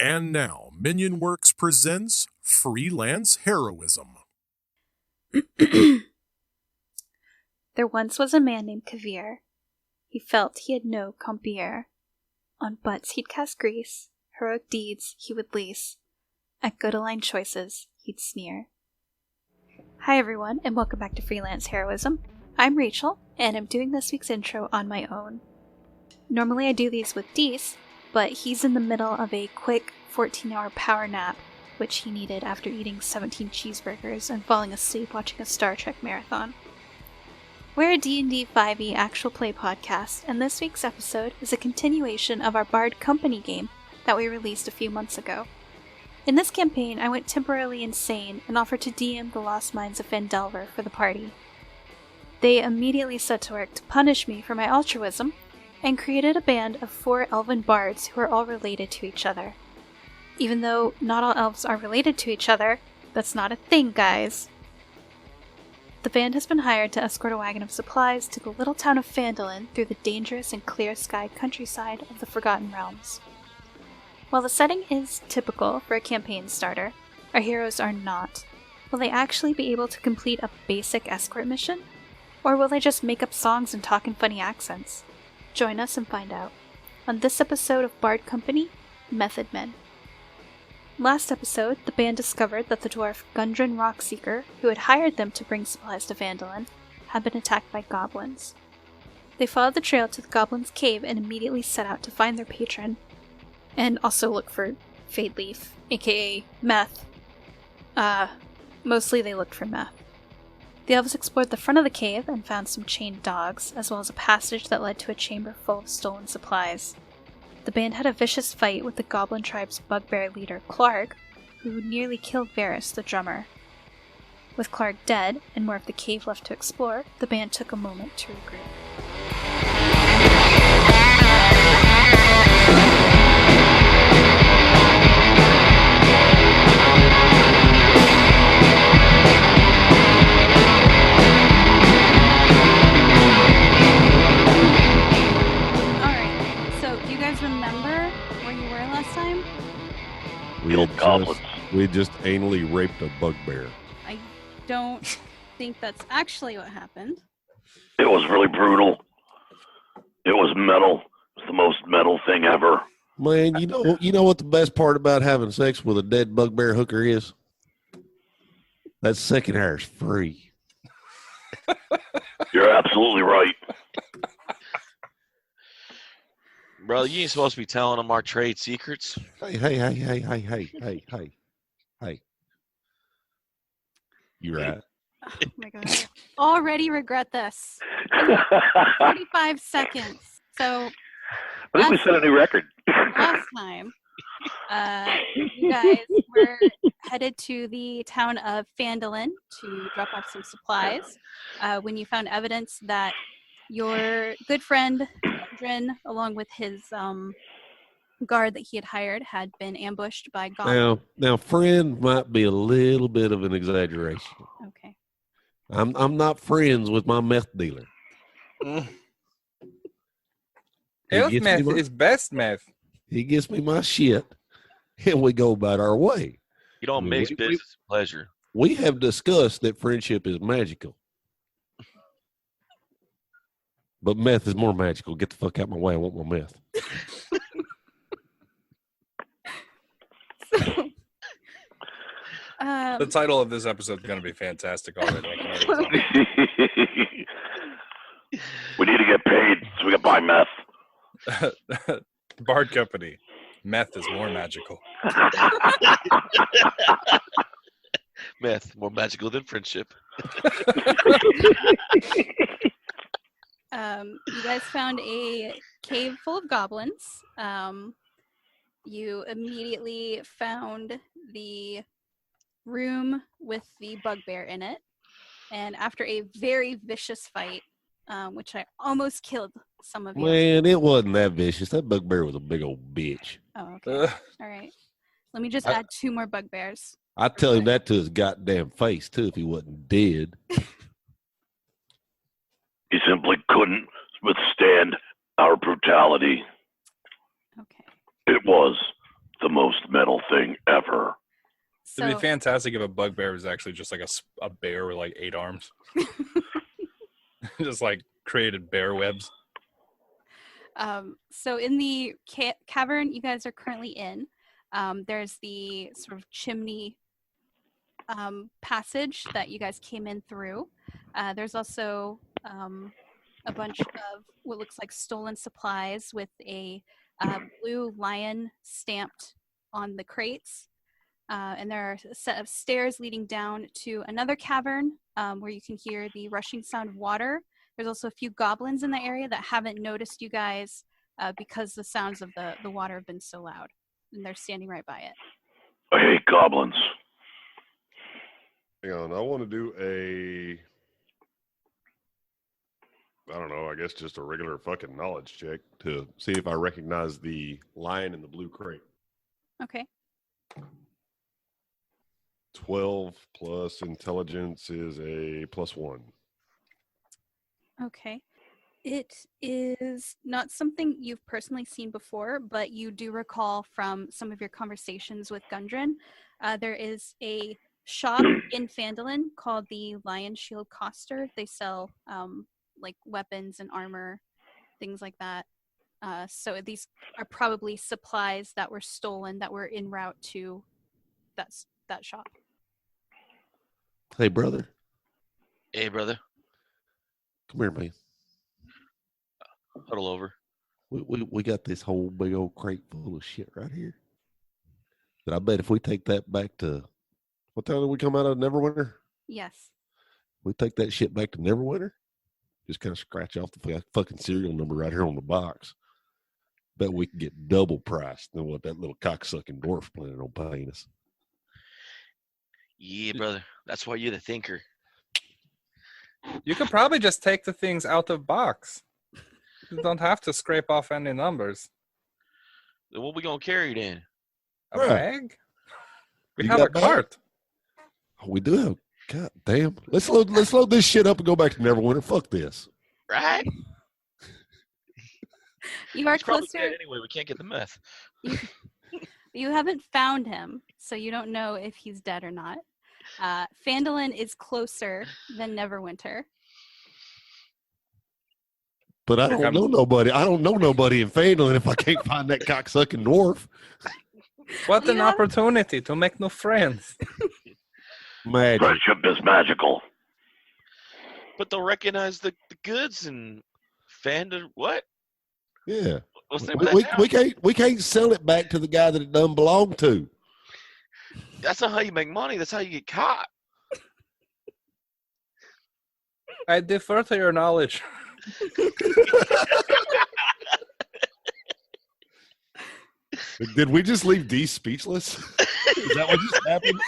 And now, Minion Works presents Freelance Heroism. There once was a man named Kavir. He felt he had no compeer. On butts he'd cast grease, heroic deeds he would lease. At good aligned choices he'd sneer. Hi everyone, and welcome back to Freelance Heroism. I'm Rachel, and I'm doing this week's intro on my own. Normally I do these with Dees, but he's in the middle of a quick 14-hour power nap, which he needed after eating 17 cheeseburgers and falling asleep watching a Star Trek marathon. We're a D&D 5e actual play podcast, and this week's episode is a continuation of our Bard Company game that we released a few months ago. In this campaign, I went temporarily insane and offered to DM the Lost Mines of Phandelver for the party. They immediately set to work to punish me for my altruism, and created a band of 4 elven bards who are all related to each other. Even though not all elves are related to each other, that's not a thing, guys. The band has been hired to escort a wagon of supplies to the little town of Phandalin through the dangerous and clear-skied countryside of the Forgotten Realms. While the setting is typical for a campaign starter, our heroes are not. Will they actually be able to complete a basic escort mission? Or will they just make up songs and talk in funny accents? Join us and find out. On this episode of Bard Company, Method Men. Last episode, the band discovered that the dwarf Gundren Rockseeker, who had hired them to bring supplies to Phandalin, had been attacked by goblins. They followed the trail to the goblins' cave and immediately set out to find their patron, and also look for Fade Leaf, aka meth. Mostly they looked for meth. The elves explored the front of the cave and found some chained dogs, as well as a passage that led to a chamber full of stolen supplies. The band had a vicious fight with the goblin tribe's bugbear leader, Clark, who nearly killed Varys, the drummer. With Clark dead, and more of the cave left to explore, the band took a moment to regroup. Remember where you were last time? We just anally raped a bugbear. I don't think that's actually what happened. It was really brutal. It was metal. It was the most metal thing ever. Man, you know what the best part about having sex with a dead bugbear hooker is? That second hair is free. You're absolutely right. Bro, you ain't supposed to be telling them our trade secrets. Hey. You right. Oh my god. Already regret this. 45 seconds. So I think we set a new record. last time, you guys were headed to the town of Phandalin to drop off some supplies when you found evidence that your good friend Dren, along with his guard that he had hired, had been ambushed by goblins. Now, friend might be a little bit of an exaggeration. Okay. I'm not friends with my meth dealer. Health meth is best meth. He gives me my shit, and we go about our way. You don't mix business and pleasure. We have discussed that friendship is magical. But meth is more magical. Get the fuck out of my way. I want my meth. The title of this episode is going to be fantastic already. We need to get paid so we can buy meth. Bard Company. Meth is more magical. Meth, more magical than friendship. You guys found a cave full of goblins. You immediately found the room with the bugbear in it. And after a very vicious fight, which I almost killed some of you. Man, it wasn't that vicious. That bugbear was a big old bitch. Oh, okay. All right. Let me just add 2 more bugbears. I'd tell him that to his goddamn face, too, if he wasn't dead. He simply couldn't withstand our brutality. Okay. It was the most thing ever. It'd be So, fantastic if a bugbear was actually just like a bear with like 8 arms. Just like created bear webs. so in the cavern you guys are currently in, there's the sort of chimney passage that you guys came in through. There's also a bunch of what looks like stolen supplies with a blue lion stamped on the crates. And there are a set of stairs leading down to another cavern where you can hear the rushing sound of water. There's also a few goblins in the area that haven't noticed you guys because the sounds of the water have been so loud. And they're standing right by it. I hate goblins. Hang on, I want to do I don't know, I guess just a regular fucking knowledge check to see if I recognize the lion in the blue crate. Okay. 12 plus intelligence is a +1. Okay. It is not something you've personally seen before, but you do recall from some of your conversations with Gundren. There is a shop in Phandalin called the Lion Shield Coster. They sell like weapons and armor, things like that. So these are probably supplies that were stolen that were en route to that shop. Hey, brother. Hey, brother. Come here, man. Huddle over. We got this whole big old crate full of shit right here. But I bet if we take that back to, what time did we come out of Neverwinter? Yes. We take that shit back to Neverwinter. Just kind of scratch off the fucking serial number right here on the box. Bet we can get double price than what that little cocksucking dwarf planning on paying us. Yeah, brother. That's why you're the thinker. You could probably just take the things out of box. You don't have to scrape off any numbers. Then what we gonna carry then? A Right. bag? We You have a got bag? cart. Oh, we do have. God damn. Let's load this shit up and go back to Neverwinter. Fuck this. Right? You are He's probably closer. dead anyway. We can't get the meth. You haven't found him, so you don't know if he's dead or not. Phandalin is closer than Neverwinter. But I don't know nobody. I don't know nobody in Phandalin if I can't find that cocksucking dwarf. What an Yeah. opportunity to make new friends. Magic. Friendship is magical. But they'll recognize the goods and Fanda. What? Yeah. What's the name of that town? We can't sell it back to the guy that it doesn't belong to. That's not how you make money. That's how you get caught. I defer to your knowledge. Did we just leave D speechless? Is that what just happened?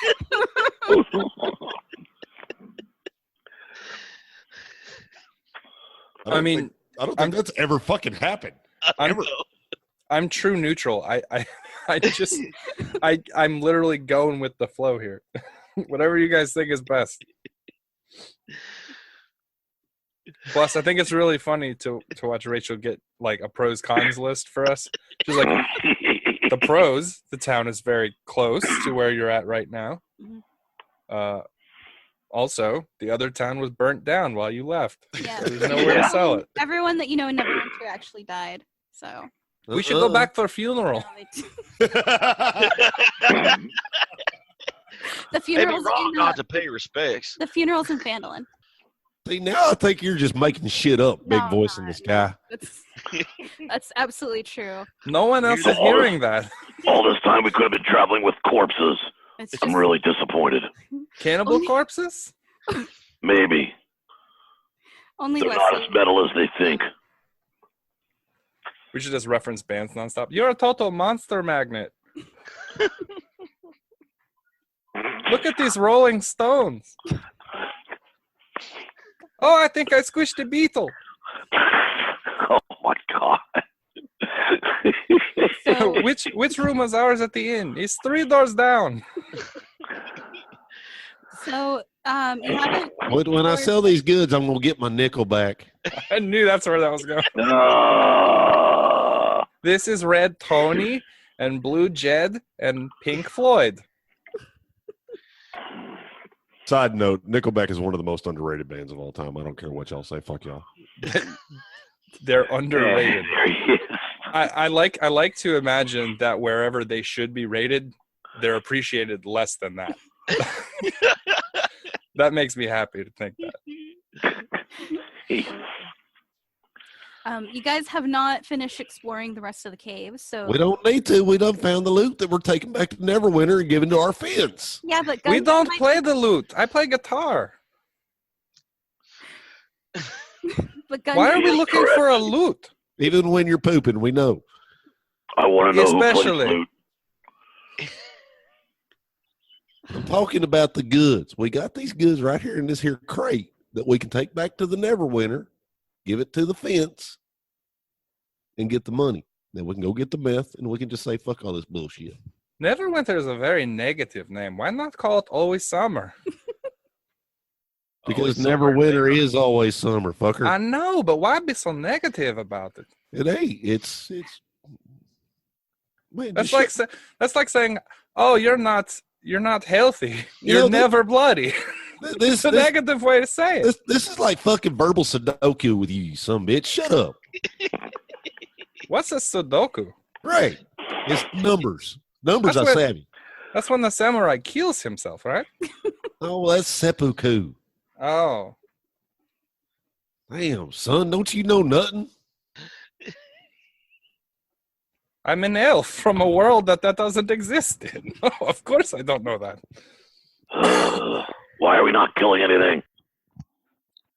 I mean, I don't think that's ever fucking happened. I'm true neutral. I'm literally going with the flow here. Whatever you guys think is best. Plus, I think it's really funny to watch Rachel get like a pros cons list for us. She's like, the pros, the town is very close to where you're at right now. Also, the other town was burnt down while you left. Yeah. There's nowhere to sell it. Everyone that you know in Neverwinter actually died, so. We should go back for a funeral. The They'd be funeral's wrong in not to pay respects. the funeral's in Phandalin. See, now I think you're just making shit up, big No, voice I'm in the not. sky. That's absolutely true. No one else is hearing that. All this time we could have been traveling with corpses. It's I'm just really disappointed. Cannibal corpses? Maybe. only They're not as Wesley. metal as they think. We should just reference bands nonstop. You're a total monster magnet. Look at these Rolling Stones. Oh, I think I squished a beetle. Oh my god. So Which room was ours at the inn? It's 3 doors down. you haven't. When I sell these goods, I'm gonna get my nickel back. I knew that's where that was going. This is Red Tony. and Blue Jed and Pink Floyd. Side note: Nickelback is one of the most underrated bands of all time. I don't care what y'all say. Fuck y'all. They're underrated. There he is. I like to imagine that wherever they should be rated, they're appreciated less than that. That makes me happy to think that. You guys have not finished exploring the rest of the cave, so We don't need to. We done found the loot that we're taking back to Neverwinter and giving to our fence. yeah, but We Gungan don't might- play the lute. I play guitar. But Gungan Why are we might- looking for a lute? Even when you're pooping, we know. I want to know who Especially. plays flute. I'm talking about the goods. We got these goods right here in this here crate that we can take back to the Neverwinter, give it to the fence, and get the money. Then we can go get the meth, and we can just say, fuck all this bullshit. Neverwinter is a very negative name. Why not call it Always Summer? Because Always summer, Neverwinter is always summer, fucker. I know, but why be so negative about it? It ain't. It's. Man, That's just like saying, "Oh, you're not healthy. You You're know, never bloody." this, It's a this, negative way to say it. this is like fucking verbal Sudoku with you some bitch. Shut up. What's a Sudoku? Right. It's numbers. Numbers That's are what- savvy. That's when the samurai kills himself, right? Oh, that's seppuku. Oh, Damn, son, don't you know nothing? I'm an elf from a world that doesn't exist in. No, of course I don't know that. Why are we not killing anything?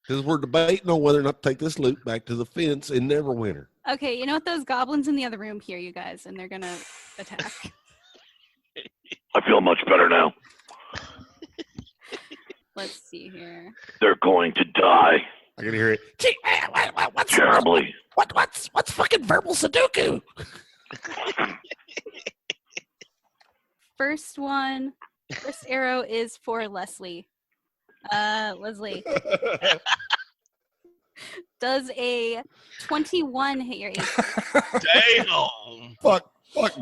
Because we're debating on whether or not to take this loot back to the fence in Neverwinter. Okay, you know what? Those goblins in the other room hear you guys, and they're gonna attack. I feel much better now. Let's see here. They're going to die I can hear it. Gee, what's terribly. what's fucking verbal Sudoku? First arrow is for Leslie. Leslie, does a 21 hit your AC? Damn. Fuck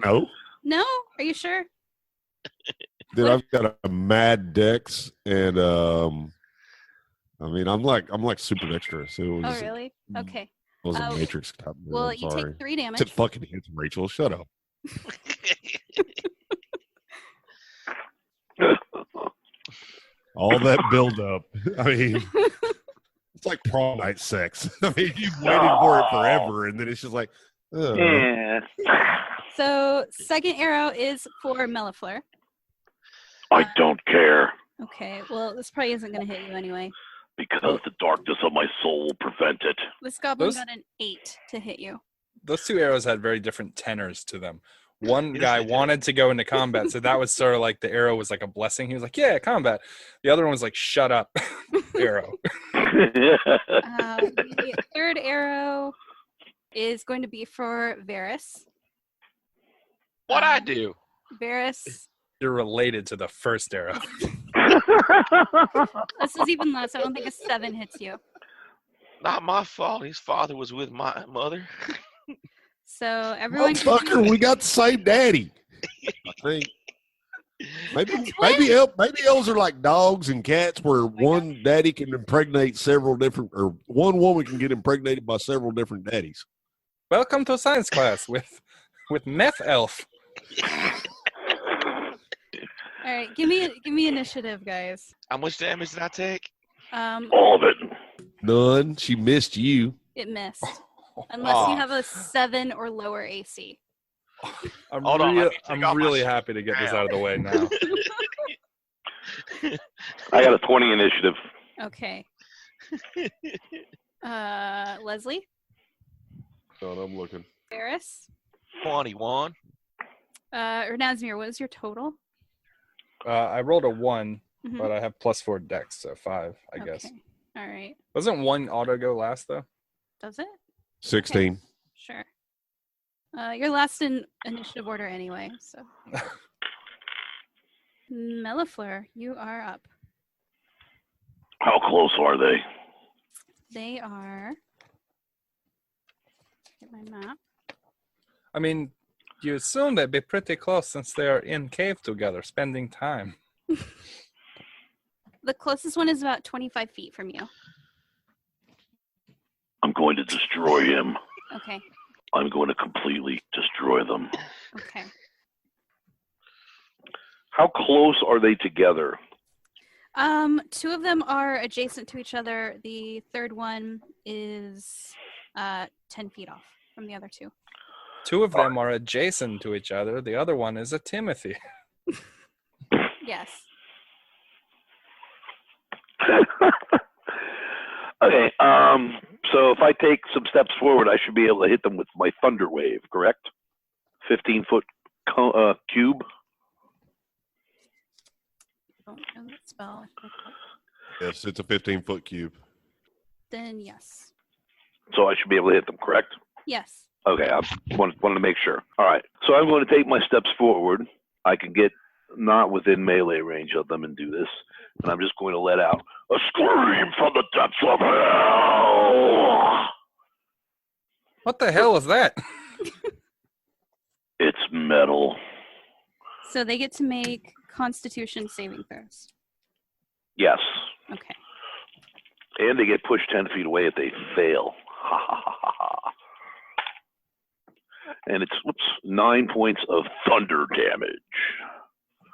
no. No? Are you sure? Dude, I've got a mad dex, and I mean, I'm like super dexterous. It was, Oh, really? Okay. It was a Oh, Matrix type. Well, I'm you sorry. take 3 damage. It fucking hits Rachel. Shut up. All that build up. I mean, it's like prom night sex. I mean, you've waited for it forever, and then it's just like, Yeah. So, second arrow is for Mellifleur. I don't care Okay, well, this probably isn't going to hit you anyway. because the darkness of my soul will prevent it. This goblin Those- got an 8 to hit you. Those two arrows had very different tenors to them. One Yes, guy they did. wanted to go into combat, so that was sort of like the arrow was like a blessing. He was like, "Yeah, combat." The other one was like, "Shut up, arrow." The third arrow is going to be for Varys. What I do? Varys, You're related to the first arrow. this is even less. I don't think a 7 hits you. Not my fault. His father was with my mother. So everyone can Motherfucker, we got the same daddy. I think. Maybe elves are like dogs and cats, where one daddy can impregnate several different, or one woman can get impregnated by several different daddies. Welcome to science class with Meth Elf. All right, give me initiative, guys. How much damage did I take? All of it. None. She missed you. It missed. Unless you Aw. have a 7 or lower AC. I'm, Hold on, let me take I'm off my really shirt happy to get this now. out of the way now. I got a 20 initiative. Okay. Leslie, God, I'm looking. Varys, 21. or Nazmir, what is your total? I rolled a 1, Mhm. but I have +4 dex, so 5, I guess. Okay. All right. Doesn't 1 auto go last though? Does it? 16. Sure. You're last in initiative order anyway, so. Mellifleur, you are up. How close are they? They are. Get my map. I mean, You assume they'd be pretty close since they are in cave together, spending time. The closest one is about 25 feet from you. I'm going to destroy him. Okay. I'm going to completely destroy them. Okay. How close are they together? Two of them are adjacent to each other. The third one is 10 feet off from the other two. Two of them are adjacent to each other. The other one is a Timothy. Yes. Okay, so if I take some steps forward, I should be able to hit them with my thunder wave, correct? 15-foot cube. Don't know that spell. Yes, it's a 15-foot cube. Then yes. So I should be able to hit them, correct? Yes. Okay, I wanted to make sure. All right, so I'm going to take my steps forward. I can get not within melee range of them and do this. And I'm just going to let out a scream from the depths of hell. What the hell is that? It's metal. So they get to make Constitution saving throws. Yes. Okay. And they get pushed 10 feet away if they fail. Ha ha ha ha ha. And it's 9 points of thunder damage.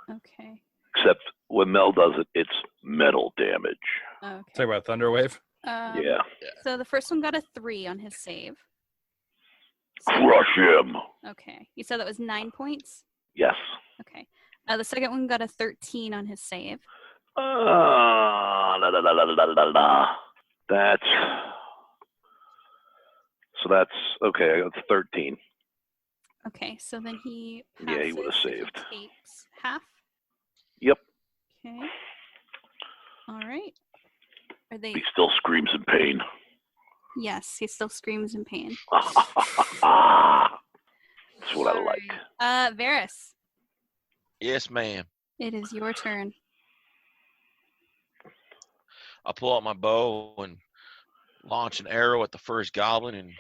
Okay. Except when Mel does it, it's metal damage. Okay. Talk about Thunderwave. Yeah. So the first one got a 3 on his save. Crush him. Okay. You said that was 9 points? Yes. Okay. The second one got a 13 on his save. That's okay. I got 13. Okay, so then he passes. Yeah, he would have so saved. He takes half. Yep. Okay. All right. Are they? He still screams in pain. Yes, he still screams in pain. That's what I like. Varys, Yes, ma'am. it is your turn. I pull out my bow and launch an arrow at the first goblin, and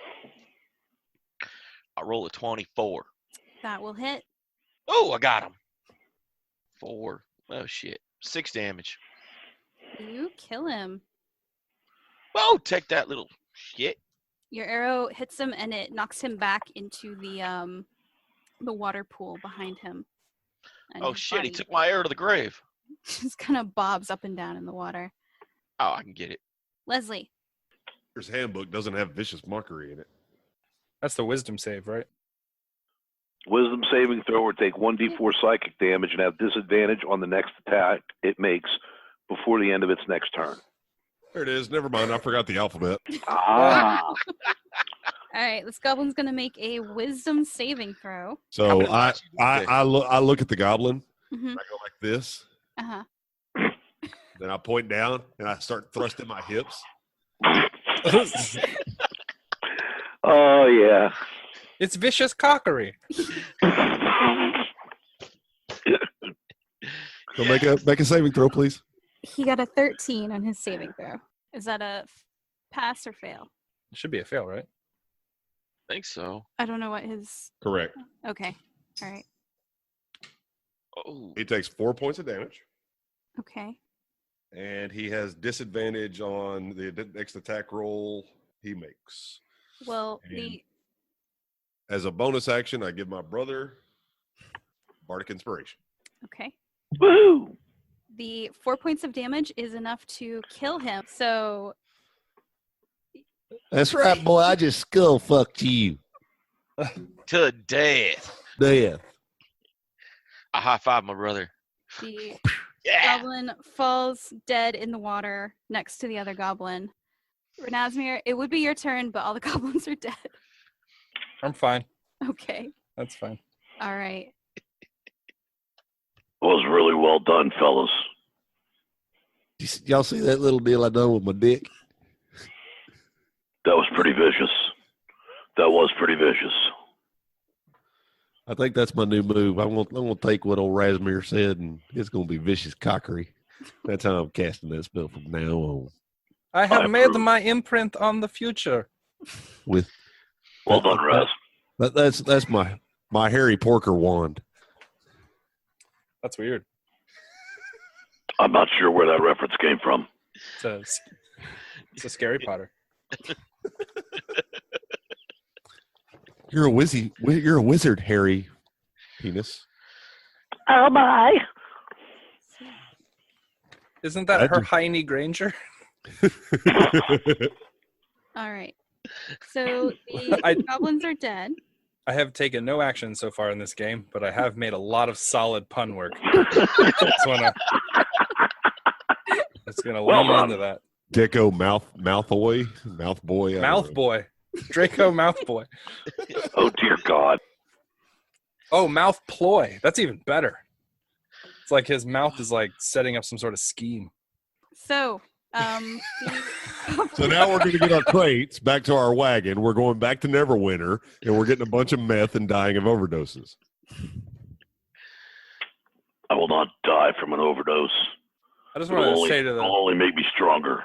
I roll a 24. That will hit. Oh, I got him. 4. Oh, shit. 6 damage. You kill him. Oh, take that little shit. Your arrow hits him and it knocks him back into the water pool behind him. And Oh, his shit. He body took my arrow to the grave. just kind of bobs up and down in the water. Oh, I can get it. Leslie. His handbook doesn't have vicious mockery in it. That's the wisdom save, right? Wisdom saving throw or take 1d4 psychic damage and have disadvantage on the next attack it makes before the end of its next turn. There it is. Never mind. I forgot the alphabet. Ah. All right, this goblin's going to make a wisdom saving throw. So I look at the goblin. Mm-hmm. And I go like this. Uh-huh. Then I point down and I start thrusting my hips. Oh, yeah. It's vicious cockery. So make a saving throw, please. He got a 13 on his saving throw. Is that a pass or fail? It should be a fail, right? I think so. I don't know what his... Correct. Okay. All right. Oh, He takes 4 points of damage, Okay. and he has disadvantage on the next attack roll he makes. Well, And- As a bonus action, I give my brother Bardic Inspiration. Okay. Woohoo! The 4 points of damage is enough to kill him. So That's right, boy. I just skull fucked you. to death. Death. I high five my brother. the Yeah. goblin falls dead in the water next to the other goblin. Renasmir, it would be your turn, but all the goblins are dead. I'm fine. Okay. That's fine. All right. It was really well done, fellas. Y'all see that little deal I done with my dick? That was pretty vicious. That was pretty vicious. I think that's my new move. I'm gonna take what old Rasmir said, and it's gonna be vicious cockery. That's how I'm casting that spell from now on. I have I made approve. my imprint on the future. With Well done, Raz. that's my My Harry Porker wand. That's weird. I'm not sure where that reference came from. It's a scary Potter. You're a wizard, Harry. Penis. Oh my! Isn't that Hermione Granger? All right. So the goblins are dead. I have taken no action so far in this game, but I have made a lot of solid pun work. It's gonna lean into that. Gecko mouth boy. Mouth boy. Draco mouth boy. Oh dear God. Oh, mouth ploy. That's even better. It's like his mouth is like setting up some sort of scheme. So, So now we're going to get our crates back to our wagon. We're going back to Neverwinter, and we're getting a bunch of meth and dying of overdoses. I will not die from an overdose. I just want to say to it'll only make me stronger.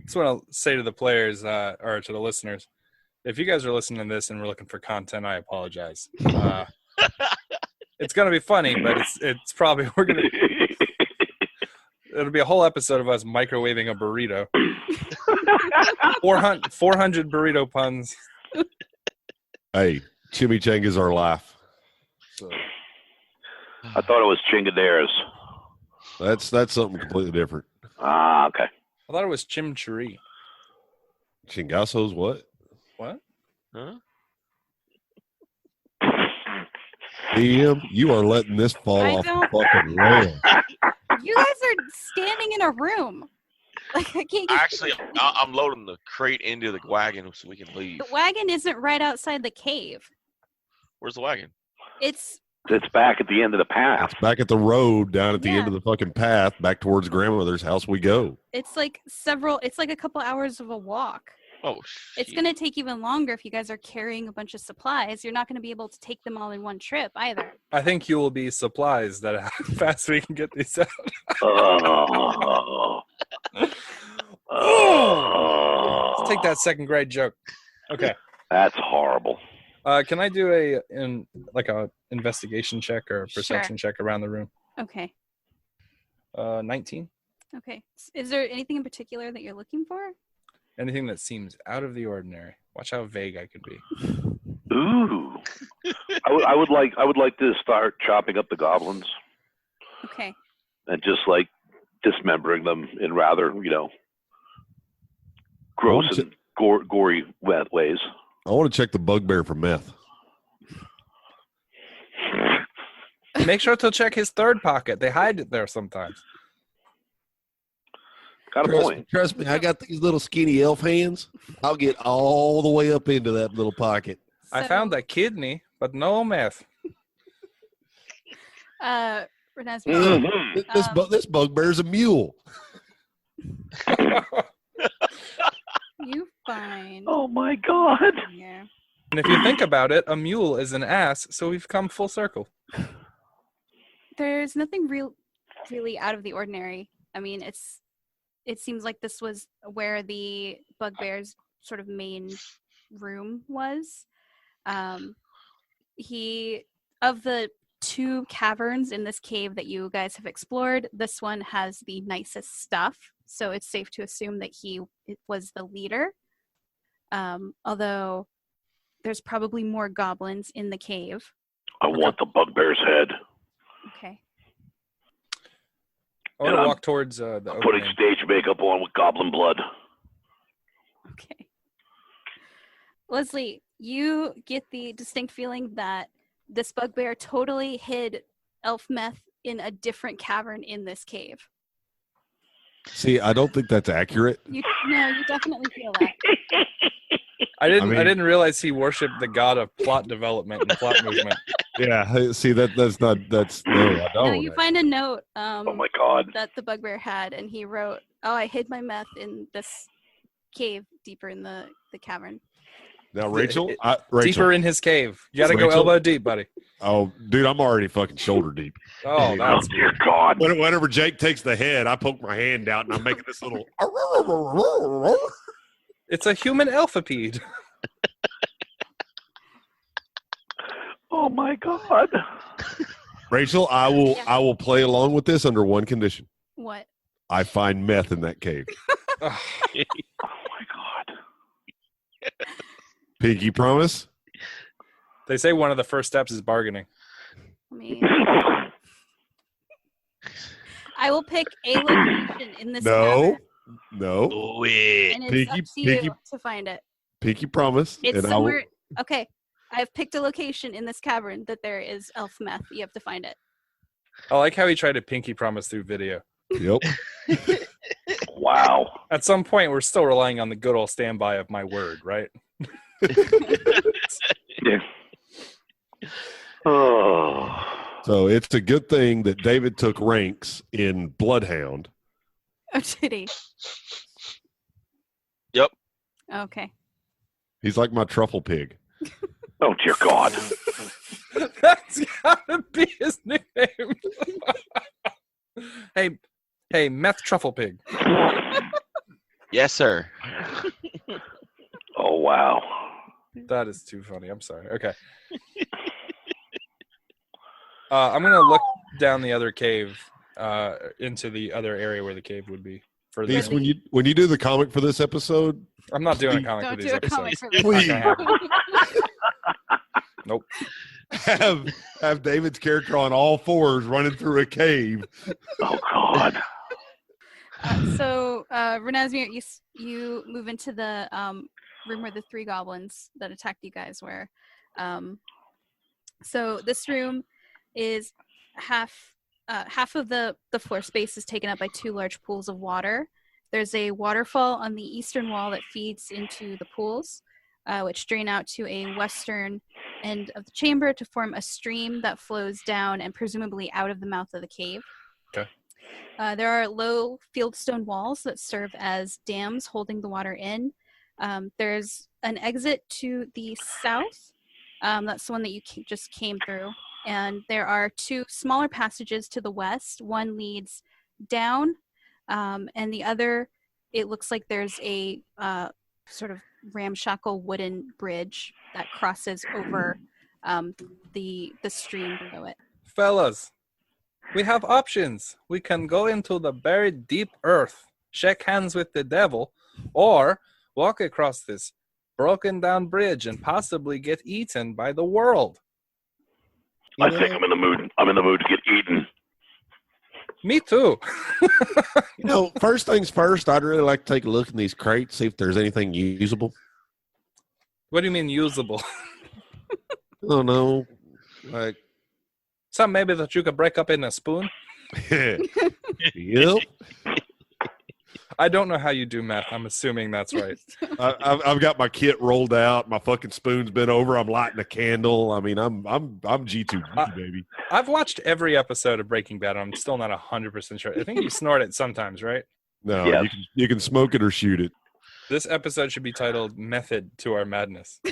Just want to say to the players or to the listeners, if you guys are listening to this and we're looking for content, I apologize. It's going to be funny, but it's probably it'll be a whole episode of us microwaving a burrito. 400 burrito puns. Hey, chimichangas are life. So. I thought it was chingaderas. That's something completely different. Ah, okay. I thought it was chimchurri. Chingasos what? What? Huh? DM, you are letting this fall off the fucking rail. You guys are standing in a room. Like I can't. Actually, I'm loading the crate into the wagon so we can leave. The wagon isn't right outside the cave. Where's the wagon? It's back at the end of the path. It's back at the road, down at the end of the fucking path, back towards grandmother's house we go. It's like a couple hours of a walk. Oh, shit. It's going to take even longer if you guys are carrying a bunch of supplies. You're not going to be able to take them all in one trip either. I think you will be surprised at how fast we can get these out. Let's take that second grade joke. Okay. That's horrible. Can I do a investigation check or a perception check around the room? Okay. 19. Okay. Is there anything in particular that you're looking for? Anything that seems out of the ordinary. Watch how vague I could be. Ooh. I would like to start chopping up the goblins. Okay. And just like dismembering them in rather, gross and gory ways. I want to check the bugbear for meth. Make sure to check his third pocket. They hide it there sometimes. Got a point. Trust me, I got these little skinny elf hands. I'll get all the way up into that little pocket. I found a kidney, but no meth. Renee's This bugbear's a mule. You fine. Oh my God. Yeah. And if you think about it, a mule is an ass, so we've come full circle. There's nothing really out of the ordinary. I mean, it seems like this was where the bugbear's sort of main room was. Of the two caverns in this cave that you guys have explored, this one has the nicest stuff, so it's safe to assume that he was the leader. Although there's probably more goblins in the cave. I want the bugbear's head. Okay. I want to walk towards the I'm putting stage makeup on with goblin blood. Okay. Leslie, you get the distinct feeling that this bugbear totally hid elf meth in a different cavern in this cave. See, I don't think that's accurate. You definitely feel that. I didn't realize he worshipped the god of plot development and plot movement. Yeah, see no, I don't. No, you find a note Oh my God. that the bugbear had, and he wrote, I hid my meth in this cave deeper in the cavern. Now, Rachel, deeper in his cave. You got to go elbow deep, buddy. Oh, dude, I'm already fucking shoulder deep. Oh, that's dear God. Whenever Jake takes the head, I poke my hand out and I'm making this little. It's a human alphapede. Oh my god. Rachel, I will play along with this under one condition. What? I find meth in that cave. Oh my god. Pinky promise? They say one of the first steps is bargaining. I will pick a location in this No. cavern, No. Do it. and it's up to you to find it. Pinky promise. It's and somewhere. Okay, I've picked a location in this cavern that there is elf meth. You have to find it. I like how he tried to pinky promise through video. Yep. Wow. At some point, we're still relying on the good old standby of my word, right? Yeah. Oh. So it's a good thing that David took ranks in Bloodhound. Oh, did he? Yep. Okay. He's like my truffle pig. Oh dear God. That's gotta be his nickname. Hey, meth truffle pig. Yes, sir. Oh wow. That is too funny. I'm sorry. Okay. I'm gonna look down the other cave, into the other area where the cave would be. For These, this. when you do the comic for this episode, I'm not doing a comic Don't for these do a episodes. comic for this. please Not gonna happen. Nope. have David's character on all fours running through a cave. Oh God. So, Renasmir, you move into the room where the 3 goblins that attacked you guys were. So this room is half of the floor space is taken up by 2 large pools of water. There's a waterfall on the eastern wall that feeds into the pools, which drain out to a western end of the chamber to form a stream that flows down and presumably out of the mouth of the cave. Okay. There are low fieldstone walls that serve as dams holding the water in. There's an exit to the south. That's the one that you just came through. And there are 2 smaller passages to the west. One leads down, and the other, it looks like there's a sort of ramshackle wooden bridge that crosses over the stream below it. Fellas, we have options. We can go into the buried deep earth, shake hands with the devil, or walk across this broken down bridge and possibly get eaten by the world. I think I'm in the mood. I'm in the mood to get eaten. Me too. First things first, I'd really like to take a look in these crates, see if there's anything usable. What do you mean usable? I don't know. Like, Some maybe that you could break up in a spoon? yep. I don't know how you do math. I'm assuming that's right. I've got my kit rolled out. My fucking spoon's been over. I'm lighting a candle. I mean, I'm G2G, baby. I've watched every episode of Breaking Bad. And I'm still not 100% sure. I think you snort it sometimes, right? No, Yes. you can smoke it or shoot it. This episode should be titled Method to Our Madness. No,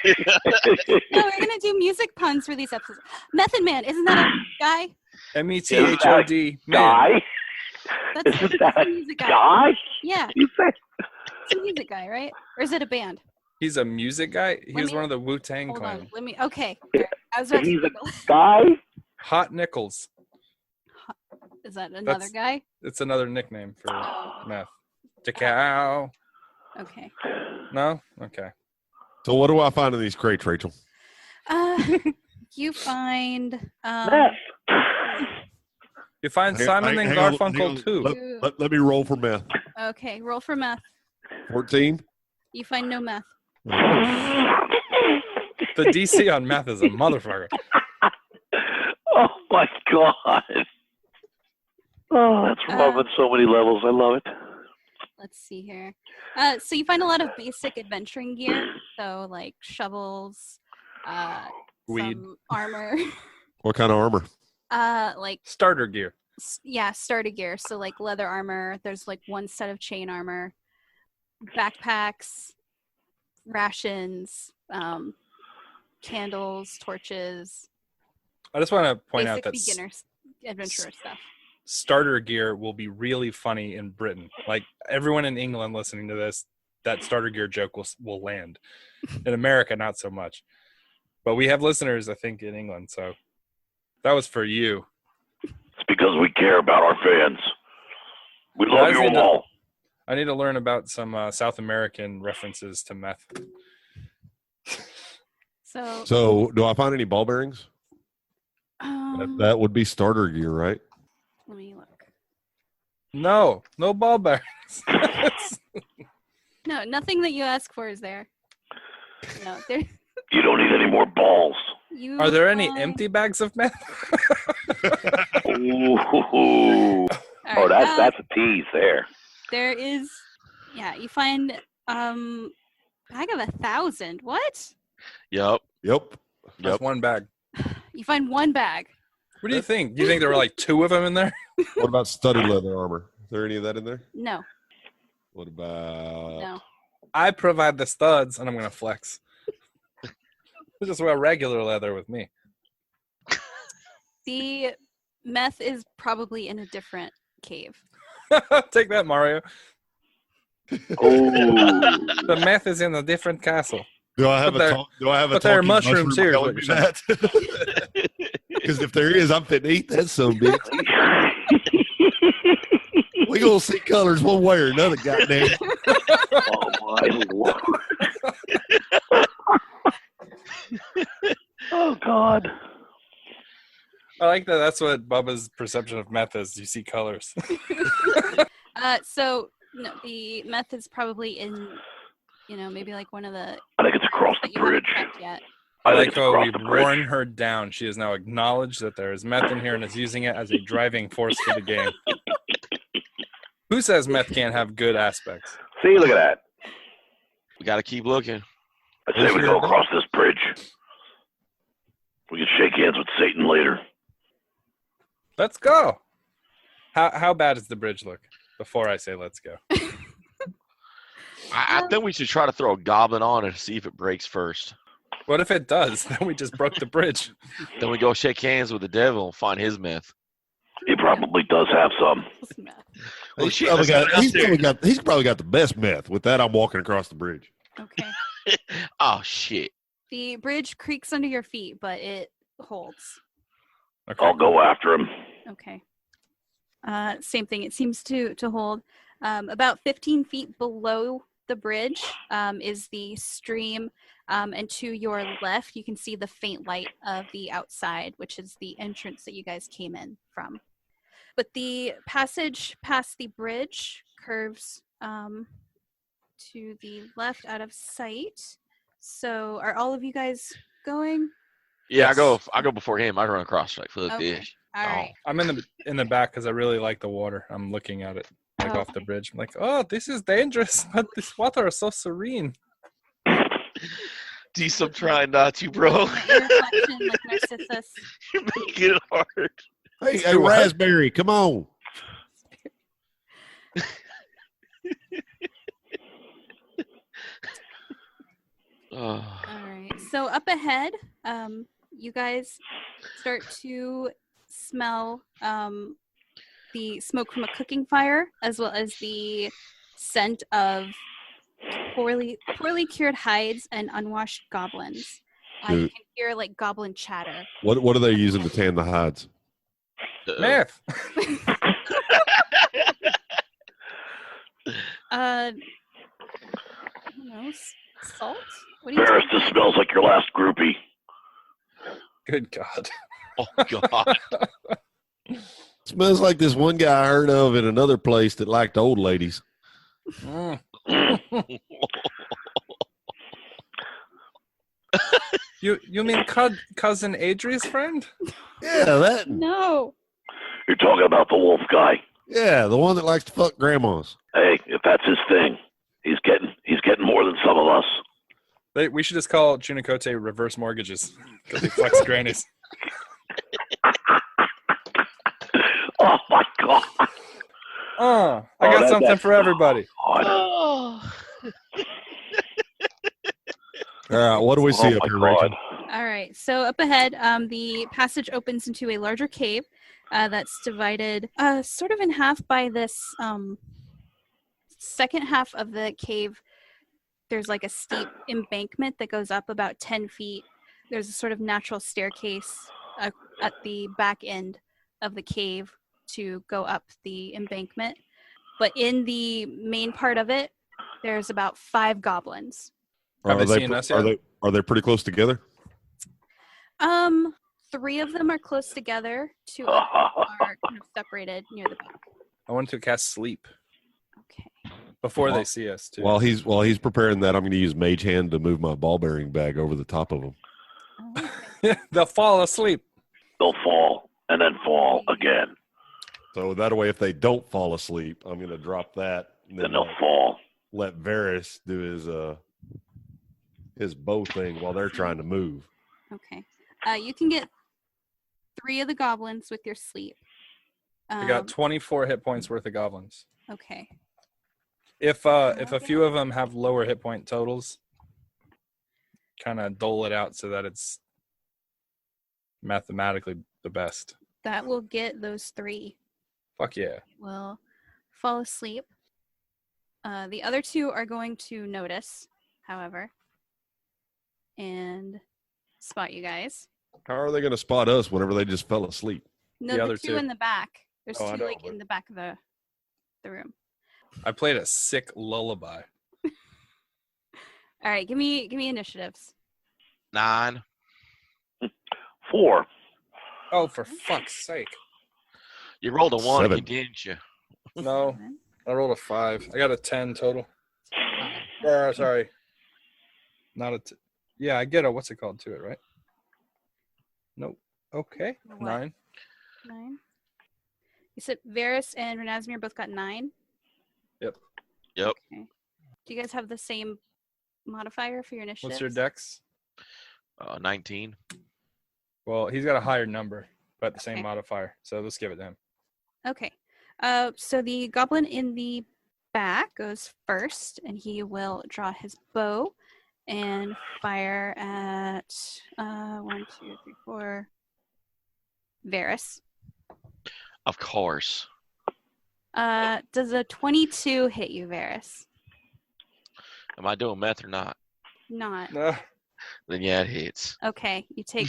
we're gonna do music puns for these episodes. Method Man, isn't that a guy? METHOD. Guy? That's Is that a a music guy. guy? Yeah, You say? it's a music guy, right? Or is it a band? He's a music guy. He Let was me- one of the Wu-Tang Hold Clan. on, let me. Okay, I was about He's to. a guy? Hot Nichols. Is that another That's- guy? It's another nickname for meth. Cow. Okay. No? Okay. So what do I find in these crates, Rachel? You find Meth. You find Simon and Hang on, Garfunkel too. Let me roll for meth. okay, roll for meth. 14. You find no meth. The DC on meth is a motherfucker. Oh my God. Oh, that's rough on so many levels. I love it. Let's see here. So you find a lot of basic adventuring gear. So like shovels, Weed. some armor, What kind of armor? like Starter gear. starter gear. So like leather armor. There's like one set of chain armor, backpacks, rations, candles, torches. I just want to point Basic out that beginner adventurer stuff. starter gear will be really funny in Britain. Like everyone in England listening to this, that starter gear joke will land. In America, not so much. But we have listeners, I think, in England, so that was for you. It's because we care about our fans. We Yeah, I love just you need to- all. I need to learn about some South American references to meth. So, do I find any ball bearings? That would be starter gear, right? Let me look. No ball bearings. No, nothing that you ask for is there. No, there. You don't need any more balls. You Are there any find- empty bags of meth? Ooh. All Oh, right, that's a tease there. There is, yeah. You find bag of 1,000. What? Yep. That's one bag. You find one bag. What do you think? Do you think there were like 2 of them in there? What about studded leather armor? Is there any of that in there? No, What about? no. I provide the studs, and I'm going to flex. Just wear regular leather with me. The meth is probably in a different cave. Take that, Mario. Oh. The meth is in a different castle. Do I have But a there are talking mushrooms here, is telling what me you're that? Because if there is, I'm fitting to eat that some bitch. We gonna see colors one way or another. Goddamn. Oh my Lord. Oh God. I like that. That's what Bubba's perception of meth is. You see colors. So no, the meth is probably in, maybe like one of the I think it's across the that you haven't bridge. checked yet. I think like it's how across we've the bridge. worn her down. She has now acknowledged that there is meth in here and is using it as a driving force for the game. Who says meth can't have good aspects? See, look at that. We got to keep looking. I say we go across this bridge. We can shake hands with Satan later. Let's go. How bad does the bridge look? Before I say let's go. I think we should try to throw a goblin on it and see if it breaks first. What if it does? Then we just broke the bridge. Then we go shake hands with the devil and find his myth. He probably does have some. It's meth. Oh, He's shit, probably let's got, get he's, out probably got, he's probably got the best meth. With that, I'm walking across the bridge. Okay. Oh, shit. The bridge creaks under your feet, but it holds. Okay. I'll go after him. Okay. Same thing. It seems to hold. About 15 feet below the bridge is the stream, and to your left, you can see the faint light of the outside, which is the entrance that you guys came in from. But the passage past the bridge curves to the left out of sight. So, are all of you guys going? Yeah, Yes. I go before him. I run across like flip Okay. this. All right. I'm in the back because I really like the water. I'm looking at it like Oh, off the bridge. I'm like, oh, this is dangerous, but this water is so serene. Geez, I'm trying not to, bro. Looking at your reflection like Narcissus. You're making it hard. Hey, Raspberry, come on. Oh. All right. So up ahead, you guys start to smell the smoke from a cooking fire, as well as the scent of poorly cured hides and unwashed goblins. You Dude. can hear like goblin chatter. What are they using to tan the hides? Uh-oh. Meth. Who knows? Salt? What do you Ferris, this smells like your last groupie. Good God. Oh, God. Smells like this one guy I heard of in another place that liked old ladies. Mm. You mean cousin Adri's friend? Yeah, that. No. You're talking about the wolf guy. Yeah, the one that likes to fuck grandmas. Hey, if that's his thing, he's getting more than some of us. We should just call Chunicote reverse mortgages because he fucks grannies. Oh my God! I got something that's for everybody. God. Oh. All right, what do we see up my here, God. Rachel? All right. So up ahead, the passage opens into a larger cave that's divided sort of in half by this second half of the cave. There's like a steep embankment that goes up about 10 feet there's a sort of natural staircase at the back end of the cave to go up the embankment. But in the main part of it, there's about 5 goblins. Have they seen us yet? Are they pretty close together? 3 of them are close together. 2 of them are kind of separated near the back. I want to cast sleep Okay. before they see us too. While he's preparing that, I'm going to use Mage Hand to move my ball bearing bag over the top of them. They'll fall asleep. They'll fall and then fall again. So that way, if they don't fall asleep, I'm going to drop that. And Then they'll fall. let Varys do his bow thing while they're trying to move. Okay. You can get 3 of the goblins with your sleep. I got 24 hit points worth of goblins. Okay. If a few of them have lower hit point totals, kind of dole it out so that it's mathematically the best. That will get those 3. Fuck yeah. Will fall asleep. The other 2 are going to notice, however, and spot you guys. How are they going to spot us whenever they just fell asleep? No, The the other 2 two. in the back. There's Oh, I 2 know, like but- in the back of the room. I played a sick lullaby. All right, give me initiatives. 9. 4. Oh, for fuck's sake. You rolled a 1, 7. didn't you? No, I rolled a 5. I got a 10 total. Sorry. Not a... Yeah, I get a... What's it called to it, right? Nope. Okay. What? 9. 9. You said Varys and Renasmir both got 9. Yep. Okay. Do you guys have the same modifier for your initiative? What's your dex? 19. Well, he's got a higher number, but the same Okay. modifier. So let's give it to him. Okay. So the goblin in the back goes first, and he will draw his bow and fire at 1, 2, 3, 4. Varys. Of course. Does a 22 hit you, Varys? Am I doing meth or not? Not. Then yeah, it hits. Okay. You take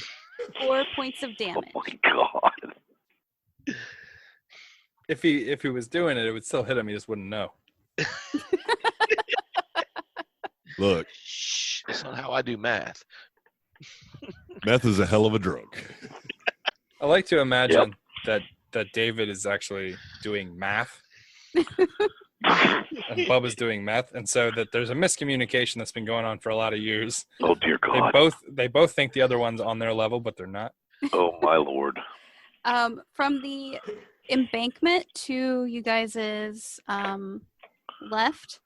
4 points of damage. Oh my god. If he was doing it, it would still hit him. He just wouldn't know. Look, Shh, that's not how I do math. meth is a hell of a drug. I like to imagine that David is actually doing math and Bubba's doing meth, and so that there's a miscommunication that's been going on for a lot of years. Oh dear God. They both think the other one's on their level, but they're not. Oh my lord. From the embankment to you guys' left,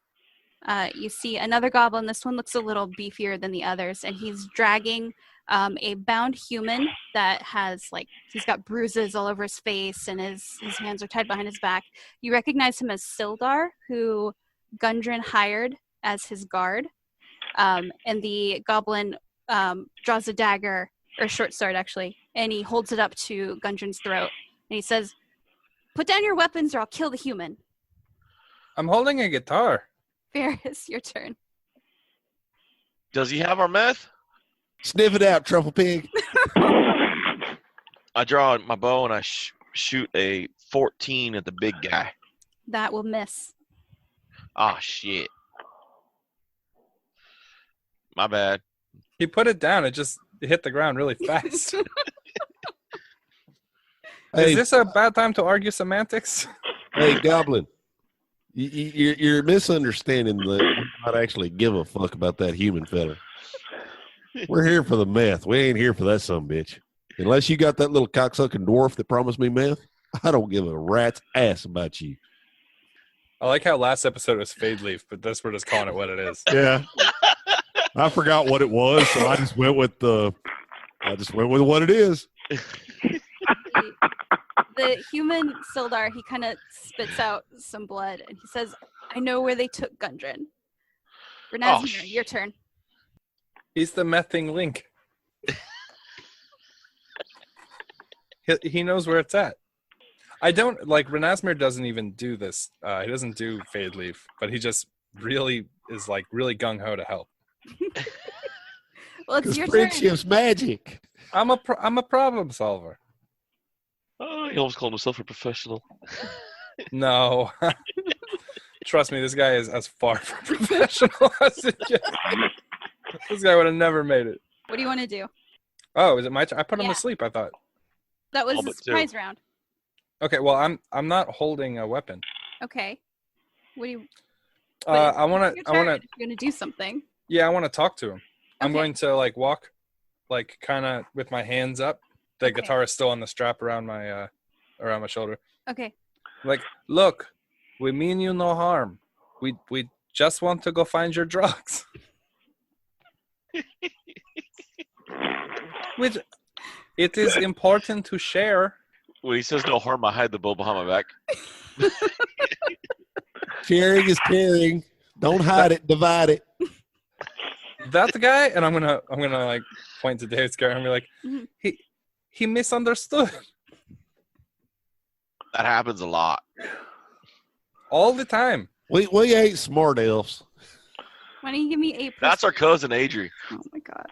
you see another goblin. This one looks a little beefier than the others, and he's dragging a bound human that has, like, he's got bruises all over his face, and his hands are tied behind his back. You recognize him as Sildar, who Gundren hired as his guard. And the goblin draws a dagger, or a short sword actually, and he holds it up to Gundren's throat, and he says, "Put down your weapons or I'll kill the human." I'm holding a guitar. Varys, your turn. Does he have our meth? Sniff it out, truffle pig. I draw my bow and I shoot a 14 at the big guy. That will miss. Ah, shit. My bad. He put it down. It just hit the ground really fast. Hey, Is this a bad time to argue semantics? hey, Goblin. You're misunderstanding that we not actually give a fuck about that human fella. We're here for the meth. We ain't here for that sumbitch. Unless you got that little cocksucking dwarf that promised me meth, I don't give a rat's ass about you. I like how last episode was Fade Leaf, but this we're just calling it what it is. Yeah. I forgot what it was, so I just went with what it is. The human Sildar, he kind of spits out some blood, and he says, "I know where they took Gundren." Renasmir, your turn. He's the mething link. He knows where it's at. I don't like Renasmir doesn't even do this. He doesn't do Fade Leaf, but he just really is like really gung ho to help. Well, it's Because your turn. friendship's magic. I'm a problem solver. Oh, he almost called himself a professional. No. Trust me, this guy is as far from professional as it gets. This guy would have never made it. What do you want to do? Oh, is it my turn? I put him Yeah. to sleep, I thought. That was All the but two. surprise round. Okay, well, I'm not holding a weapon. Okay. What do you? I want Your to turn. You're gonna do something. Yeah, I want to talk to him. I'm Okay. going to like walk, like kind of with my hands up. The Okay. guitar is still on the strap around my shoulder. Okay. Like, look, we mean you no harm. We just want to go find your drugs. Which it is important to share. When he says no harm, I hide the bow behind my back. Sharing is caring. Don't hide it, divide it. That guy, and I'm gonna like point to David's car and be like, Mhm. he misunderstood That happens a lot. all the time. We ain't smart elves. Why don't you give me 8%? That's our cousin, Adri. Oh my god.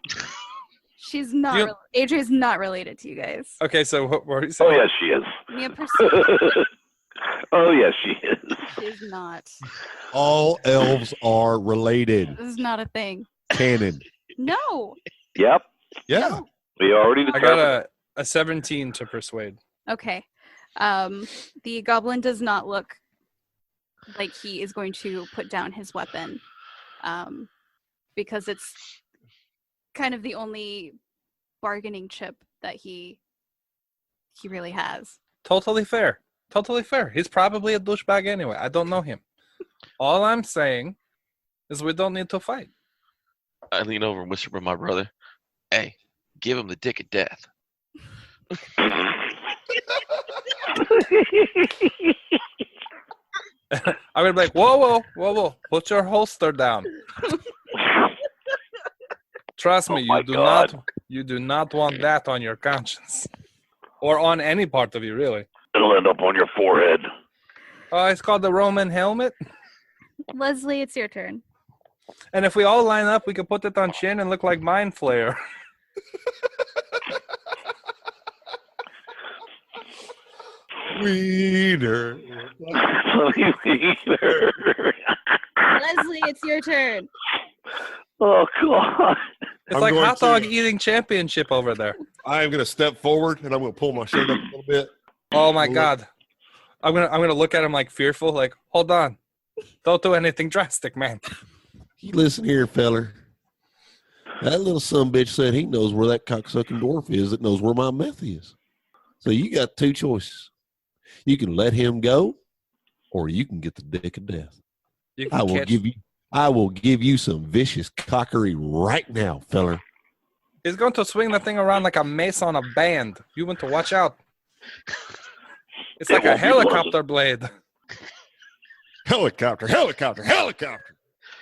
She's not. You- Adria's not related to you guys. Okay, so what were you Oh, saying? yes, she is. Give me a percent. Oh, yes, she is. She's not. All elves are related. This is not a thing. Canon. No. Yep. Yeah. No. We already I got a 17 to persuade. Okay. The goblin does not look like he is going to put down his weapon, because it's kind of the only bargaining chip that he really has. Totally fair. Totally fair. He's probably a douchebag anyway. I don't know him. All I'm saying is we don't need to fight. I lean over and whisper to my brother, "Hey, give him the dick of death." I would be like, whoa, put your holster down. Trust me, Oh my you do not want that on your conscience. Or on any part of you, really. It'll end up on your forehead. Oh, it's called the Roman helmet. Leslie, it's your turn. And if we all line up, we could put it on chin and look like Mind Flayer. Wiener. Leslie, it's your turn. Oh, God. It's I'm like going hot dog to- eating championship over there. I am going to step forward and I'm going to pull my shirt up a little bit. Oh my Look. God. I'm gonna look at him like fearful, like, hold on. Don't do anything drastic, man. You listen here, feller. That little sumbitch said he knows where that cocksucking dwarf is that knows where my meth is. So you got two choices. You can let him go, or you can get the dick of death. You can I will give you some vicious cockery right now, feller. He's going to swing the thing around like a mace on a band. You want to watch out. It's It like a won't be helicopter blade. Helicopter.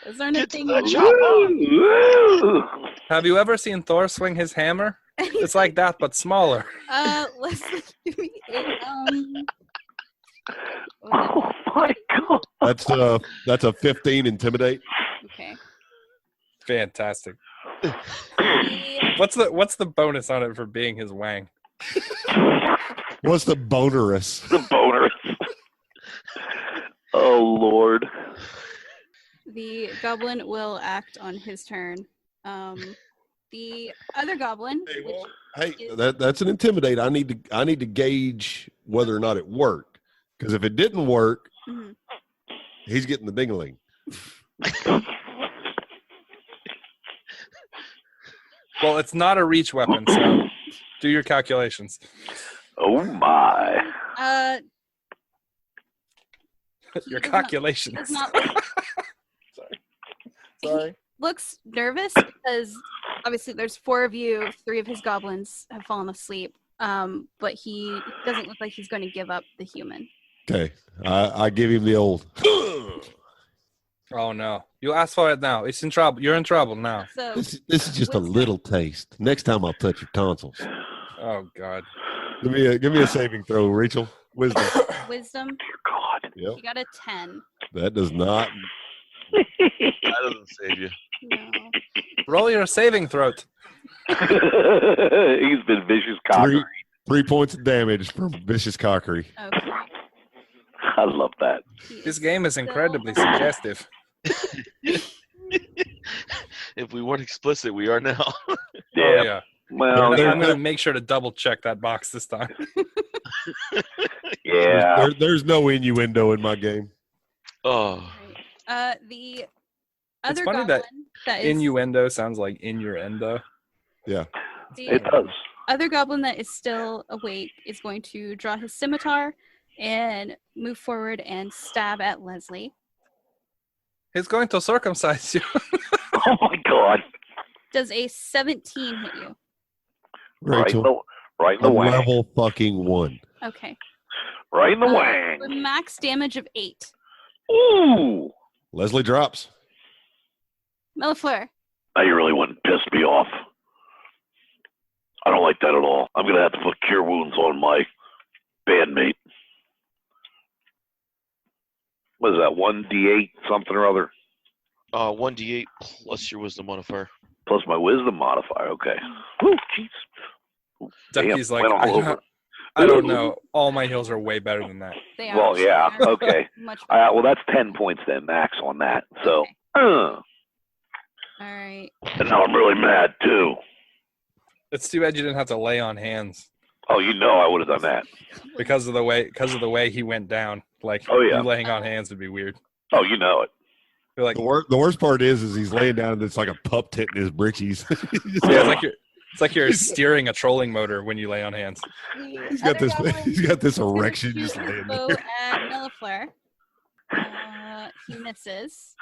Is there anything? Woo! Have you ever seen Thor swing his hammer? It's like that, but smaller. Leslie, give me Oh, my God. That's a 15 intimidate. Okay. Fantastic. What's the bonus on it for being his wang? What's the bonerous? The boners. Oh, Lord. The goblin will act on his turn. The other goblin. Hey, that's an intimidate. I need to gauge whether or not it worked. Because if it didn't work, Mhm. he's getting the ding-a-ling. Well, it's not a reach weapon, so do your calculations. Oh, my. Your does not- calculations. Does not Sorry. looks nervous because obviously there's 4 of you, 3 of his goblins have fallen asleep. But he doesn't look like he's going to give up the human. Okay, I give him the old. Oh no! You asked for it now. It's in trouble. You're in trouble now. So This is just a little taste. Next time I'll touch your tonsils. Oh God. Give me a saving throw, Rachel. Wisdom. wisdom, God. Yep. you got a 10. That does not. That doesn't save you. No. Roll your saving throat. He's been vicious cockery. 3 points of damage from vicious cockery. Okay. I love that. This game is incredibly suggestive. If we weren't explicit, we are now. Yeah. Oh, yeah. Well, I'm yeah. going to make sure to double check that box this time. Yeah. There's no innuendo in my game. Oh, The other funny goblin that that is Innuendo sounds like in your endo. Yeah. the It does. other goblin that is still awake is going to draw his scimitar and move forward and stab at Leslie. He's going to circumcise you. Oh my God. Does a 17 hit you? Rachel, Right in a the wang. level fucking 1. Okay. Right in the For wang. max damage of 8. Ooh. Leslie drops. Mellifleur. Now you really wouldn't piss me off. I don't like that at all. I'm going to have to put cure wounds on my bandmate. What is that, 1d8 something or other? 1d8 plus your wisdom modifier. Plus my wisdom modifier. Okay. Woo, jeez. Ducky's like, went all over. I don't know. All my heals are way better than that. They are. Well, yeah. They are Okay. Much better. Well, that's 10 points then, max on that. So, Okay. and All right. now I'm really mad too. It's too bad you didn't have to lay on hands Oh, you know I would have done that. because of the way he went down. Like, Oh, yeah. you laying on hands would be weird. Oh, you know it. You're like, The worst part is he's laying down and it's like a pup tit in his britches. yeah, it's like you're steering a trolling motor when you lay on hands. He's got this erection just laying Bow there. at Mellifleur. He misses.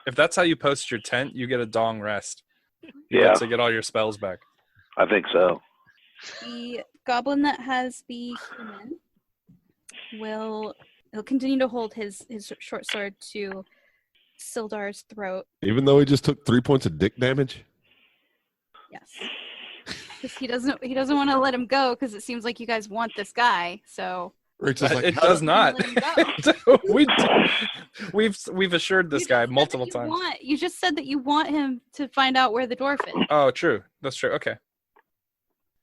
If that's how you post your tent, you get a dong rest. You Yeah, get to get all your spells back. I think so. The goblin that has the human he'll continue to hold his short sword to Sildar's throat. Even though he just took 3 points of dick damage. Yes. Because he doesn't want to let him go because it seems like you guys want this guy. So Rachel's like, It "How does do- not. Let him We've assured this You guy just said multiple that times. you just said that you want him to find out where the dwarf is. Oh, true. That's true. Okay.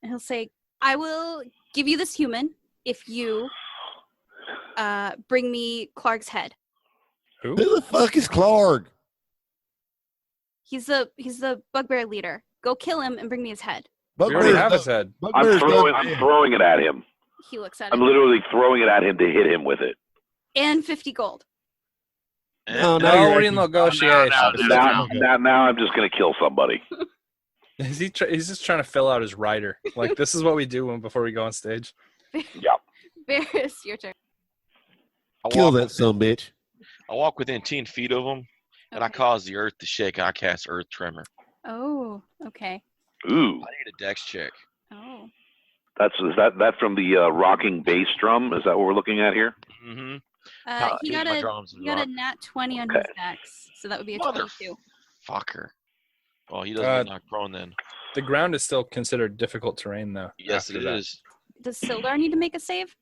And he'll say, I will give you this human if you bring me Clark's head. Who? Who the fuck is Clark? He's the bugbear leader. Go kill him and bring me his head. We already have his head. I'm throwing it at him. He looks at I'm it. literally throwing it at him to hit him with it. And 50 gold. No, No, you're we're acting- in negotiation. Now I'm just going to kill somebody. He's just trying to fill out his rider. Like, this is what we do before we go on stage. Varys, your turn. Kill that son bitch. I walk within 10 feet of him, and I Okay. cause the earth to shake, and I cast Earth Tremor. Oh, okay. Ooh, I need a dex check. Oh. is that from the rocking bass drum? Is that what we're looking at here? Mm-hmm. He got a nat 20 on his dex, so that would be a 22. Fucker. Well, he doesn't get knocked prone then. The ground is still considered difficult terrain, though. Yes, after it that. is. Does Sildar need to make a save?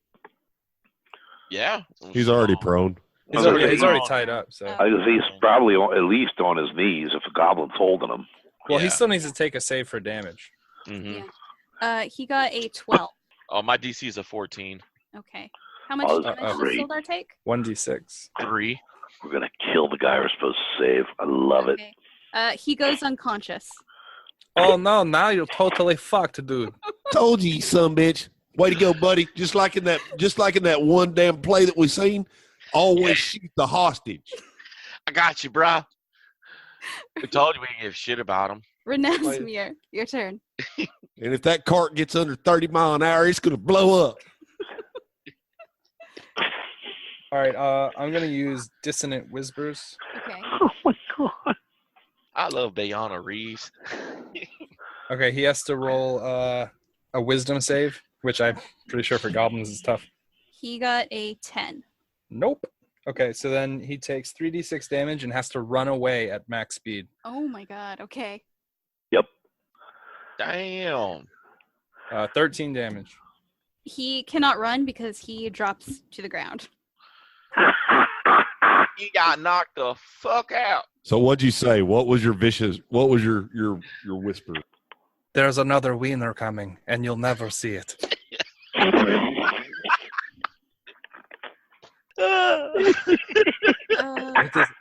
Yeah. He's already prone. He's Oh, already okay. tied up. So, He's probably at least on his knees if a goblin's holding him. well, he Yeah. still needs to take a save for damage. Mm-hmm. Yeah. He got a 12. Oh, my DC is a 14. Okay. How much Oh, damage does great. Sildar take? 1d6. 3. We're going to kill the guy we're supposed to save. I love it. Okay. He goes unconscious. Oh no! Now you're totally fucked, dude. Told you, you son bitch. Way to go, buddy. Just like in that one damn play that we seen. Always shoot the hostage. I got you, bruh. We told you we didn't give a shit about him. Renasmir, your turn. And if that cart gets under 30 mile an hour, it's gonna blow up. All right. I'm gonna use dissonant whispers. Okay. Oh my God. I love Bayana Reeves. Okay, he has to roll a wisdom save, which I'm pretty sure for goblins is tough. He got a 10. Nope. Okay, so then he takes 3d6 damage and has to run away at max speed. Oh my god, okay. Yep. Damn. 13 damage. He cannot run because he drops to the ground. He got knocked the fuck out. So what'd you say? What was your vicious? What was your whisper? there's another wiener coming, and you'll never see it.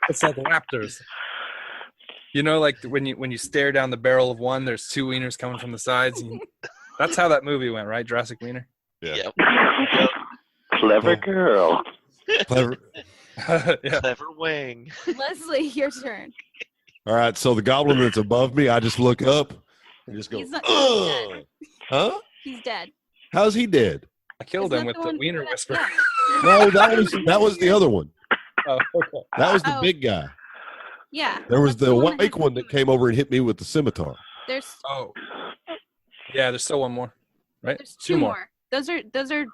It's like raptors. You know, like when you stare down the barrel of one, there's two wieners coming from the sides. That's how that movie went, right? Jurassic Wiener. Yeah. Yep. Clever girl. Clever. Yeah. Clever wing. Leslie, your turn. All right, so the goblin that's above me, I just look up and just go, He's not "Ugh." Huh? He's dead. How's he dead? I killed Isn't him that with the one- wiener whisper. Yeah. No, that was the other one. Oh, okay. That was the Oh. big guy. Yeah. There was that's the one awake one that came over and hit me with the scimitar. There's Oh. Yeah, there's still one more, right? there's two more. Those are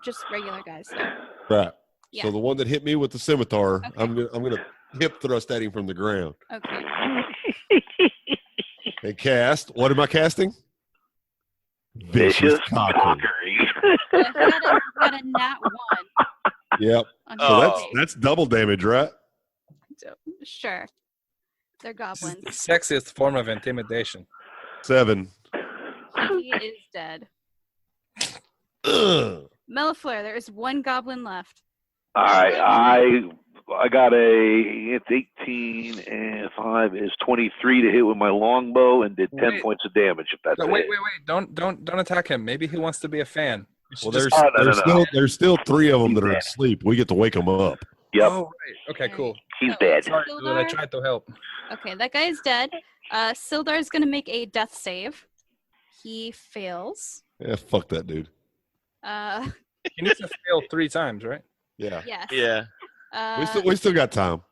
just regular guys. Though. Right. Yeah. So the one that hit me with the scimitar, Okay. I'm gonna hip thrust at him from the ground Okay. and cast. What am I casting? Vicious Cockery. cockery. Well, he had a nat 1. Yep. On So Oh. his that's double damage, right? So, sure. They're This is goblins. the sexiest form of intimidation. 7. He is dead. Ugh. Mellifleur, there is one goblin left. All right, I got it's 18 and 5 is 23 to hit with my longbow and did 10 Wait. points of damage. If that's No, it. wait! Don't attack him. Maybe he wants to be a fan. You should Well, just- there's still 3 of them that are asleep. We get to wake them up. Yep, Oh, right. Okay, cool. he's So, dead. Sorry, dude. I tried to help. Okay, that guy is dead. Sildar is going to make a death save. He fails. Yeah, fuck that dude. He needs to fail 3 times, right? Yeah. Yes. Yeah. We still got time.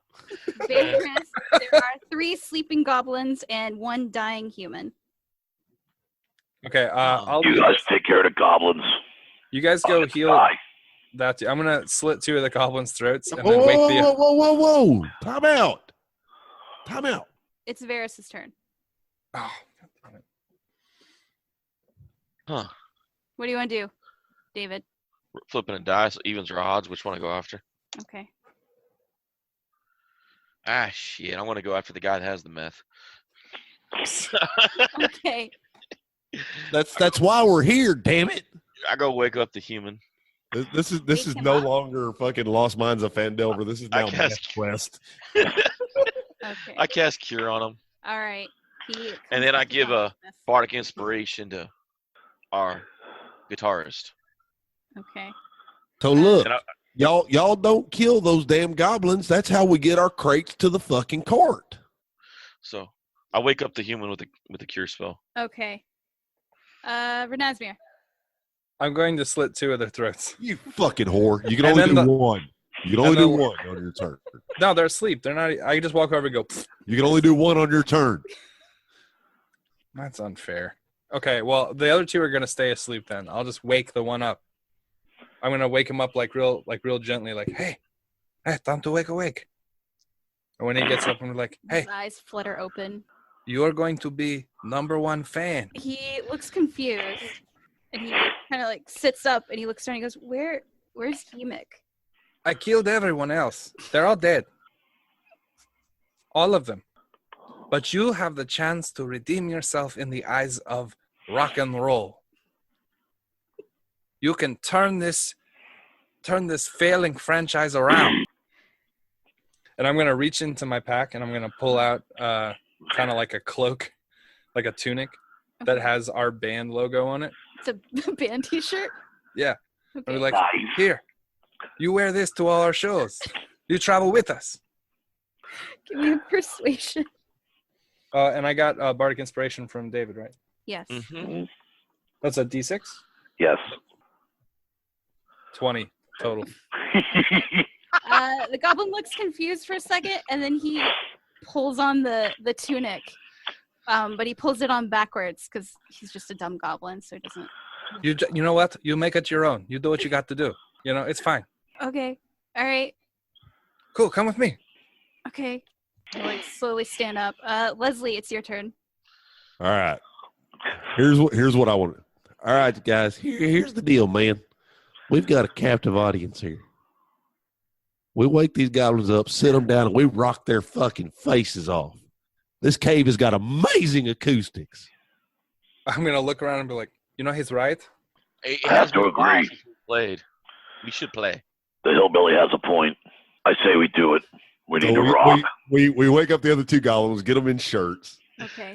Vagrant, there are 3 sleeping goblins and 1 dying human. Okay, I'll. You guys take care of the goblins. You guys go I'll heal. die. That I'm gonna slit 2 of the goblins' throats and Whoa, then wake whoa, the. whoa, whoa, whoa, whoa! Time out. Time out. It's Varys' turn. Oh, Huh. What do you want to do, David? We're flipping a dice, evens or odds. Which one to go after? Okay. Ah, shit. I want to go after the guy that has the meth. Okay. That's why we're here. Damn it. I go wake up the human. This is Wake him no up? longer fucking Lost Mines of Fandelver. This is I now guess- Math Quest. Okay. I cast Cure on him. All right. And then I give a Yes. bardic inspiration to our guitarist. Okay. So look, And I, y'all don't kill those damn goblins. That's how we get our crates to the fucking court. so I wake up the human with the cure spell. Okay. Renasmir. I'm going to slit 2 of their throats. You fucking whore. You can And only then do the- one. You can and only do the- one on your turn. No, they're asleep. They're not. I can just walk over and go. "Pfft." You can only do one on your turn. That's unfair. Okay, well, the other 2 are gonna stay asleep. Then I'll just wake the one up. I'm gonna wake him up like real gently, like, hey, time to awake. And when he gets up, I'm like, hey, His eyes flutter open. you're going to be #1 fan. He looks confused. And he kind of like sits up and he looks around and he goes, where's Hemic? I killed everyone else. They're all dead. All of them. But you have the chance to redeem yourself in the eyes of rock and roll. You can turn this failing franchise around. And I'm going to reach into my pack and I'm going to pull out kind of like a cloak, like a tunic that has our band logo on it. It's a band t-shirt? Yeah. Okay. And we're like, Nice. here, you wear this to all our shows. You travel with us. Give me a persuasion. And I got Bardic Inspiration from David, right? Yes. Mm-hmm. That's a D6? Yes. 20 total. The goblin looks confused for a second, and then he pulls on the tunic. But he pulls it on backwards because he's just a dumb goblin, so he doesn't. You know what? You make it your own. You do what you got to do. You know, it's fine. Okay. All right. Cool, come with me. Okay. I like slowly stand up. Leslie, it's your turn. All right. Here's what I want. All right, guys. Here's the deal, man. We've got a captive audience here. We wake these goblins up, sit them down, and we rock their fucking faces off. This cave has got amazing acoustics. I'm gonna look around and be like, he's right. It I have has to been a while agree. since we played. We should play. The hillbilly has a point. I say we do it. We need So to rock. we wake up the other two goblins, get them in shirts, Okay.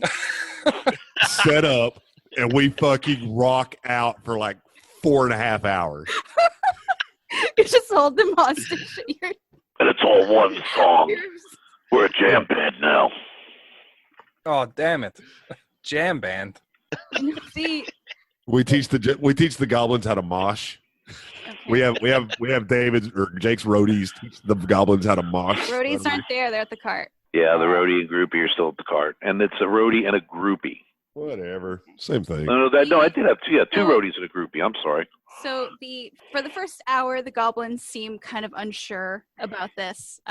set up, and we fucking rock out for like 4.5 hours. You just hold them hostage. And it's all one song. We're a jam band now. Oh, damn it. Jam band. See, We teach the goblins how to mosh. okay. We have David's or Jake's roadies teach the goblins how to mosh. Roadies aren't there. They're at the cart. Yeah, the roadie and groupie are still at the cart. And it's a roadie and a groupie. Whatever, same thing. No, I did have two roadies and a groupie. I'm sorry. So for the first hour, the goblins seem kind of unsure about this,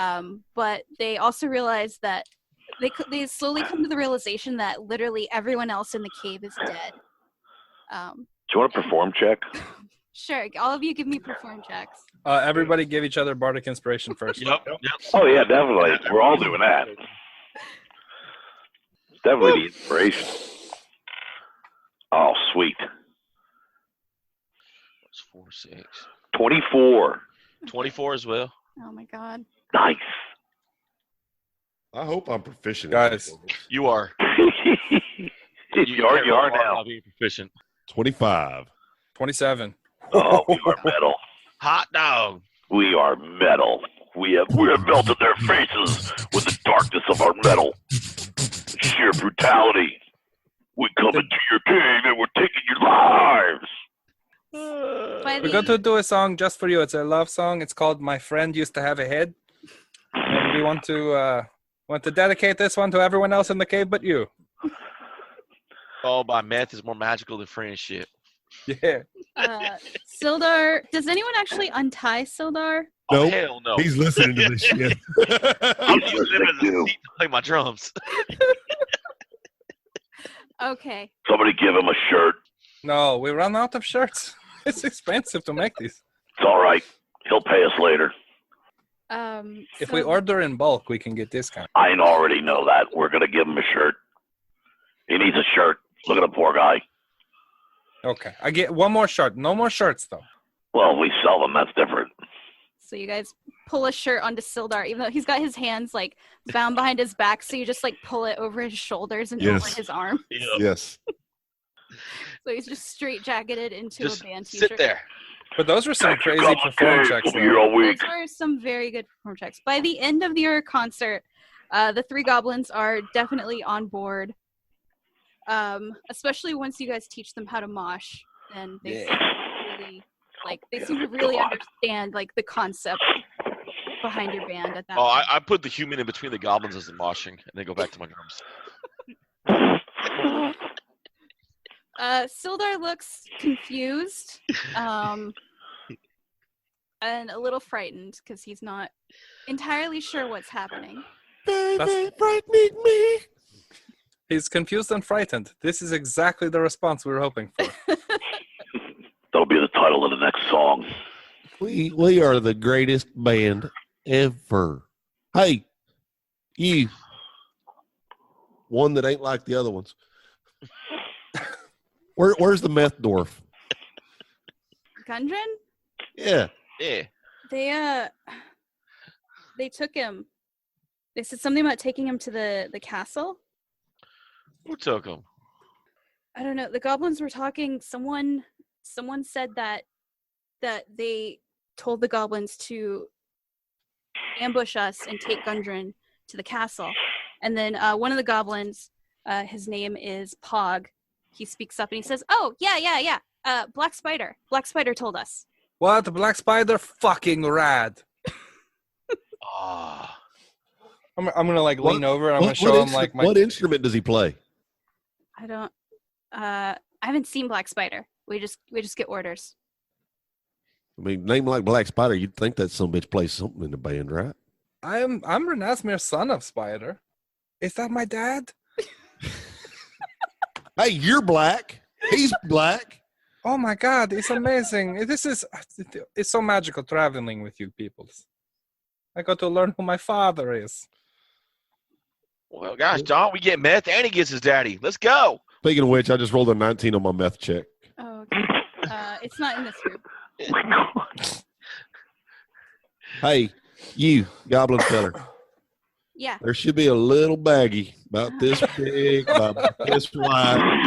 but they also realize that they slowly come to the realization that literally everyone else in the cave is dead. Do you want a perform check? Sure, all of you give me perform checks. Everybody give each other bardic inspiration first. Yep. Oh, yeah, definitely. We're all doing that. Definitely the inspiration. Oh, sweet. It's 4, 6. 24. 24 as well. Oh my god. Nice. I hope I'm proficient. Guys. You are. you are now. I'll be proficient. 25. 27. Oh, we are metal. Hot dog. We are metal. We have melted their faces with the darkness of our metal. Sheer brutality. We come into your cave and we're taking your lives. We're going to do a song just for you. It's a love song. It's called "My Friend Used to Have a Head," and we want to dedicate this one to everyone else in the cave but you. Followed by meth is more magical than friendship. Yeah. Sildar, does anyone actually untie Sildar? Oh, Nope. hell no. He's listening to this shit. I'm using him as a seat to play my drums. Okay. Somebody give him a shirt. No, we run out of shirts. It's expensive to make these. It's all right. He'll pay us later. If we order in bulk, we can get discount. I already know that. We're going to give him a shirt. He needs a shirt. Look at the poor guy. Okay, I get one more shirt. No more shirts, though. Well, we sell them. That's different. So you guys pull a shirt onto Sildar, even though he's got his hands like bound behind his back. So you just like pull it over his shoulders and over his arm. Yes. So he's just straight jacketed into Just a band t-shirt. sit there. But those were some Thanks for crazy coming, perform Dave. checks. We'll be here all week. Those are some very good perform checks. By the end of your concert, the three goblins are definitely on board. Especially once you guys teach them how to mosh, and they seem to really they seem to really understand like the concept behind your band at that Oh, point. I put the human in between the goblins as the moshing, and then go back to my drums. Sildar looks confused, and a little frightened because he's not entirely sure what's happening. Baby, frightening me. He's confused and frightened. This is exactly the response we were hoping for. That'll be the title of the next song. We are the greatest band ever. Hey, you. One that ain't like the other ones. Where's the meth dwarf? Gundren? Yeah. Yeah. They took him. They said something about taking him to the castle. Who took him? I don't know. The goblins were talking. Someone said that they told the goblins to ambush us and take Gundren to the castle. And then one of the goblins, his name is Pog. He speaks up and he says, "Oh, yeah. Black Spider. Black Spider told us." What? The Black Spider? Fucking rad. Ah. I'm gonna lean over and I'm gonna show him like my. What instrument does he play? I don't. I haven't seen Black Spider. We just get orders. I mean, name like Black Spider, you'd think that some bitch plays something in the band, right? I'm Renasmir, son of Spider. Is that my dad? Hey, you're black. He's black. Oh my God, it's amazing. It's so magical traveling with you people. I got to learn who my father is. Well, gosh, John, we get meth and he gets his daddy. Let's go. Speaking of which, I just rolled a 19 on my meth check. Oh, okay. It's not in this group. Hey, you goblin feller. Yeah. There should be a little baggie about this big, about this wide,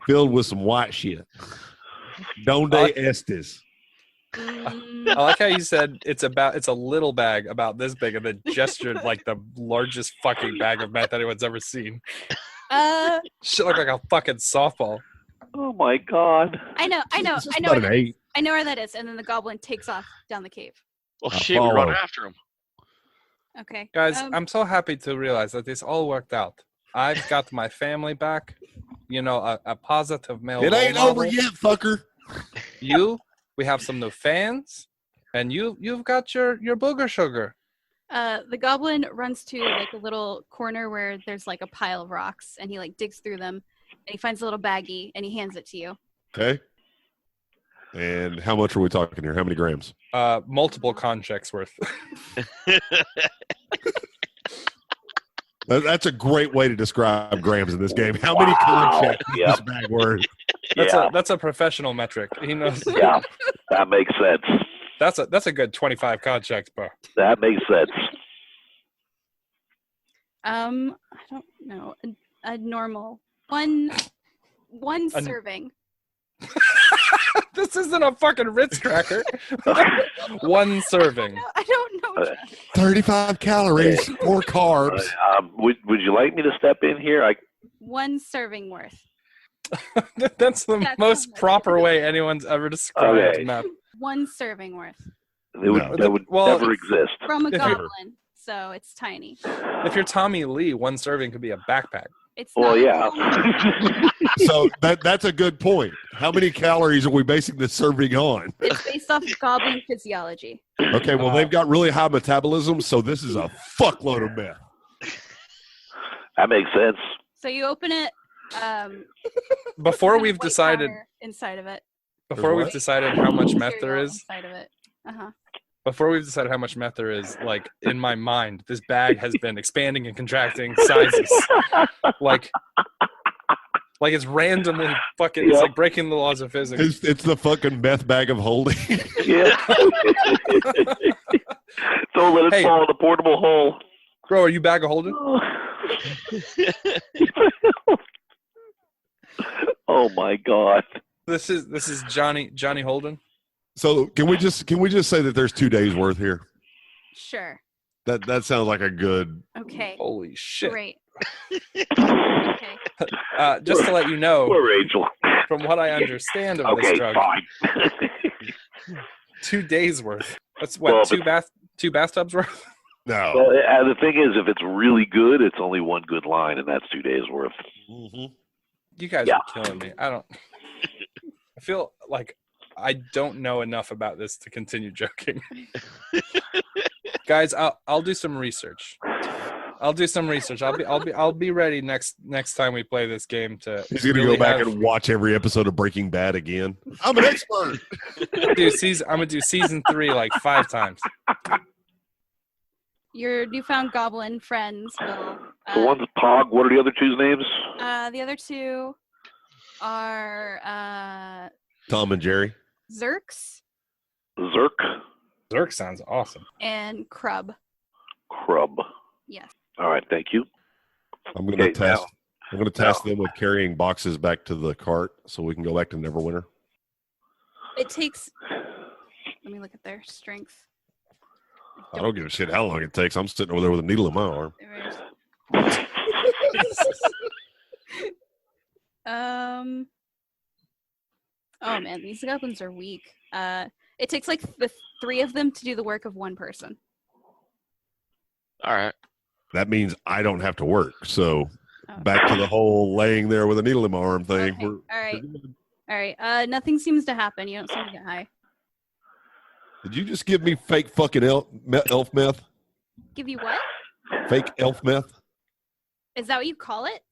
filled with some white shit. Donde estes? I like how you said it's a little bag about this big, and then gestured like the largest fucking bag of meth anyone's ever seen. Shit looked like a fucking softball. Oh my god. I know About an 8. I know where that is, and then the goblin takes off down the cave. Well, shit, we run after him. Okay. Guys, I'm so happy to realize that this all worked out. I've got my family back. You know, a positive male. It ain't over yet, fucker. We have some new fans, and you've got your booger sugar. The goblin runs to like a little corner where there's like a pile of rocks, and he like digs through them, and he finds a little baggie, and he hands it to you. Okay. And how much are we talking here? How many grams? Multiple contracts worth. That's a great way to describe grams in this game. How many contracts is this bag worth? That's a professional metric. He knows. Yeah, that makes sense. That's a good 25 contracts, bro. That makes sense. I don't know. A normal one serving. This isn't a fucking Ritz cracker. One serving. I don't know. 35 calories, 4 carbs. Would you like me to step in here? One serving worth. That's the most proper way anyone's ever described meth. One serving worth. That would never exist. From a goblin, so it's tiny. If you're Tommy Lee, one serving could be a backpack. It's well, yeah. So that's a good point. How many calories are we basing this serving on? It's based off goblin physiology. Okay, well, they've got really high metabolism, so this is a fuckload of meth. That makes sense. So you open it. Before we've decided inside of it. Before we've decided how much meth there is. Inside of it. Before we've decided how much meth there is, like in my mind, this bag has been expanding and contracting sizes. like it's randomly fucking. It's like breaking the laws of physics. It's the fucking meth bag of holding. Yeah. Don't let it fall in the portable hole. Bro, are you bag of holding? Oh my god. This is Johnny Holden. So can we just say that there's 2 days worth here? Sure. That sounds like a good. Okay. Holy shit. Great. Okay. Just to let you know, poor Rachel. From what I understand of this drug, fine. 2 days worth. That's what, two bathtubs worth? No. Well, the thing is, if it's really good, it's only one good line, and that's 2 days worth. Mm-hmm. You guys are killing me. I feel like I don't know enough about this to continue joking. Guys, I'll do some research. I'll be ready next time we play this game to. He's gonna go back and watch every episode of Breaking Bad again. I'm an expert. I'm gonna do season 3 like 5 times. Your newfound goblin friends will. The one's Pog. What are the other two's names? The other two are Tom and Jerry. Zerks. Zerk sounds awesome. And Crub. Yes. All right, thank you. I'm going to test them with carrying boxes back to the cart so we can go back to Neverwinter. It takes. Let me look at their strength. I don't give a shit how long it takes. I'm sitting over there with a needle in my arm. Oh man, these goblins are weak. It takes like the 3 of them to do the work of 1 person. All right. That means I don't have to work. So back to the whole laying there with a needle in my arm thing. Okay. All right. Nothing seems to happen. You don't seem to get high. Did you just give me fake fucking elf meth? Give you what? Fake elf meth? Is that what you call it?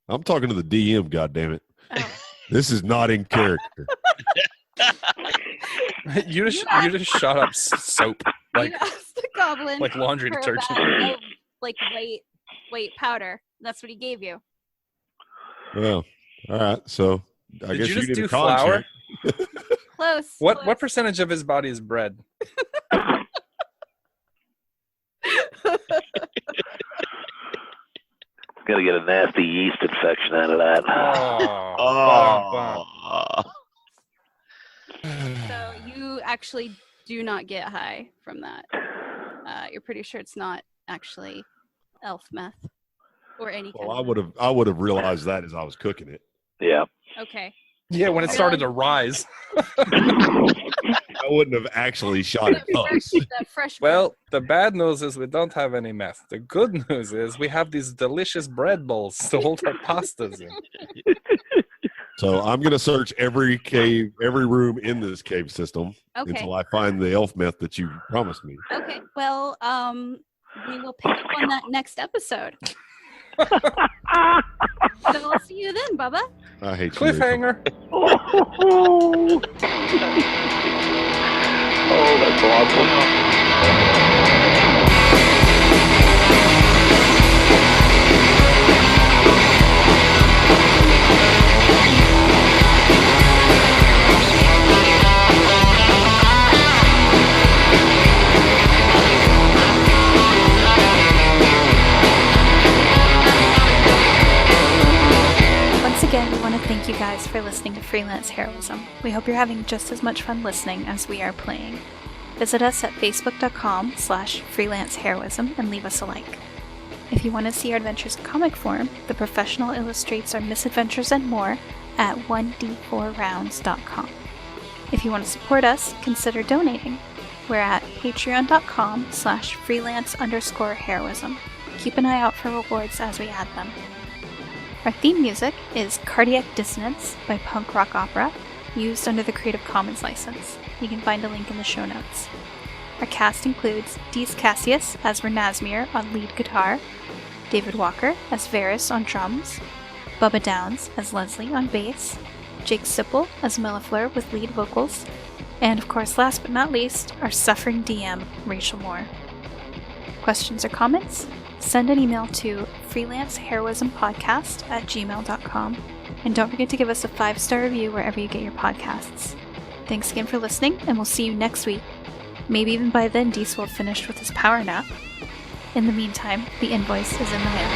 I'm talking to the DM, goddammit. Oh. This is not in character. You just shot up soap you asked the goblin like laundry for detergent. a bag of, like weight powder. That's what he gave you. Well, all right. So I Did guess you just did do a con flour? check. Close. What close. percentage of his body is bread? Gonna get a nasty yeast infection out of that. Oh. So you actually do not get high from that. You're pretty sure it's not actually elf meth or any kind Well, of I would have realized that as I was cooking it. Yeah. Okay. Yeah, when it started to rise. I wouldn't have actually shot it up. That fresh Well, the bad news is we don't have any meth. The good news is we have these delicious bread bowls to hold our pastas in. So I'm going to search every cave, every room in this cave system Okay. until I find the elf meth that you promised me. Okay. Well, we will pick up on that next episode. So I'll see you then, Bubba. I hate you. Cliffhanger. Oh, that's awesome. Once again, we want to thank you guys for listening to Freelance Heroism. We hope you're having just as much fun listening as we are playing. Visit us at facebook.com/freelanceheroism and leave us a like. If you want to see our adventures in comic form, the professional illustrates our misadventures and more at 1d4rounds.com. If you want to support us, consider donating. We're at patreon.com/freelance_heroism. Keep an eye out for rewards as we add them. Our theme music is Cardiac Dissonance by Punk Rock Opera, used under the Creative Commons license. You can find a link in the show notes. Our cast includes Dees Cassius as Renasmir on lead guitar, David Walker as Varys on drums, Bubba Downs as Leslie on bass, Jake Sipple as Mellifleur with lead vocals, and of course, last but not least, our suffering DM, Rachel Moore. Questions or comments? Send an email to freelanceheroismpodcast@gmail.com, and don't forget to give us a 5-star review wherever you get your podcasts. Thanks again for listening, and we'll see you next week. Maybe even by then Dees will have finished with his power nap. In the meantime, the invoice is in the mail.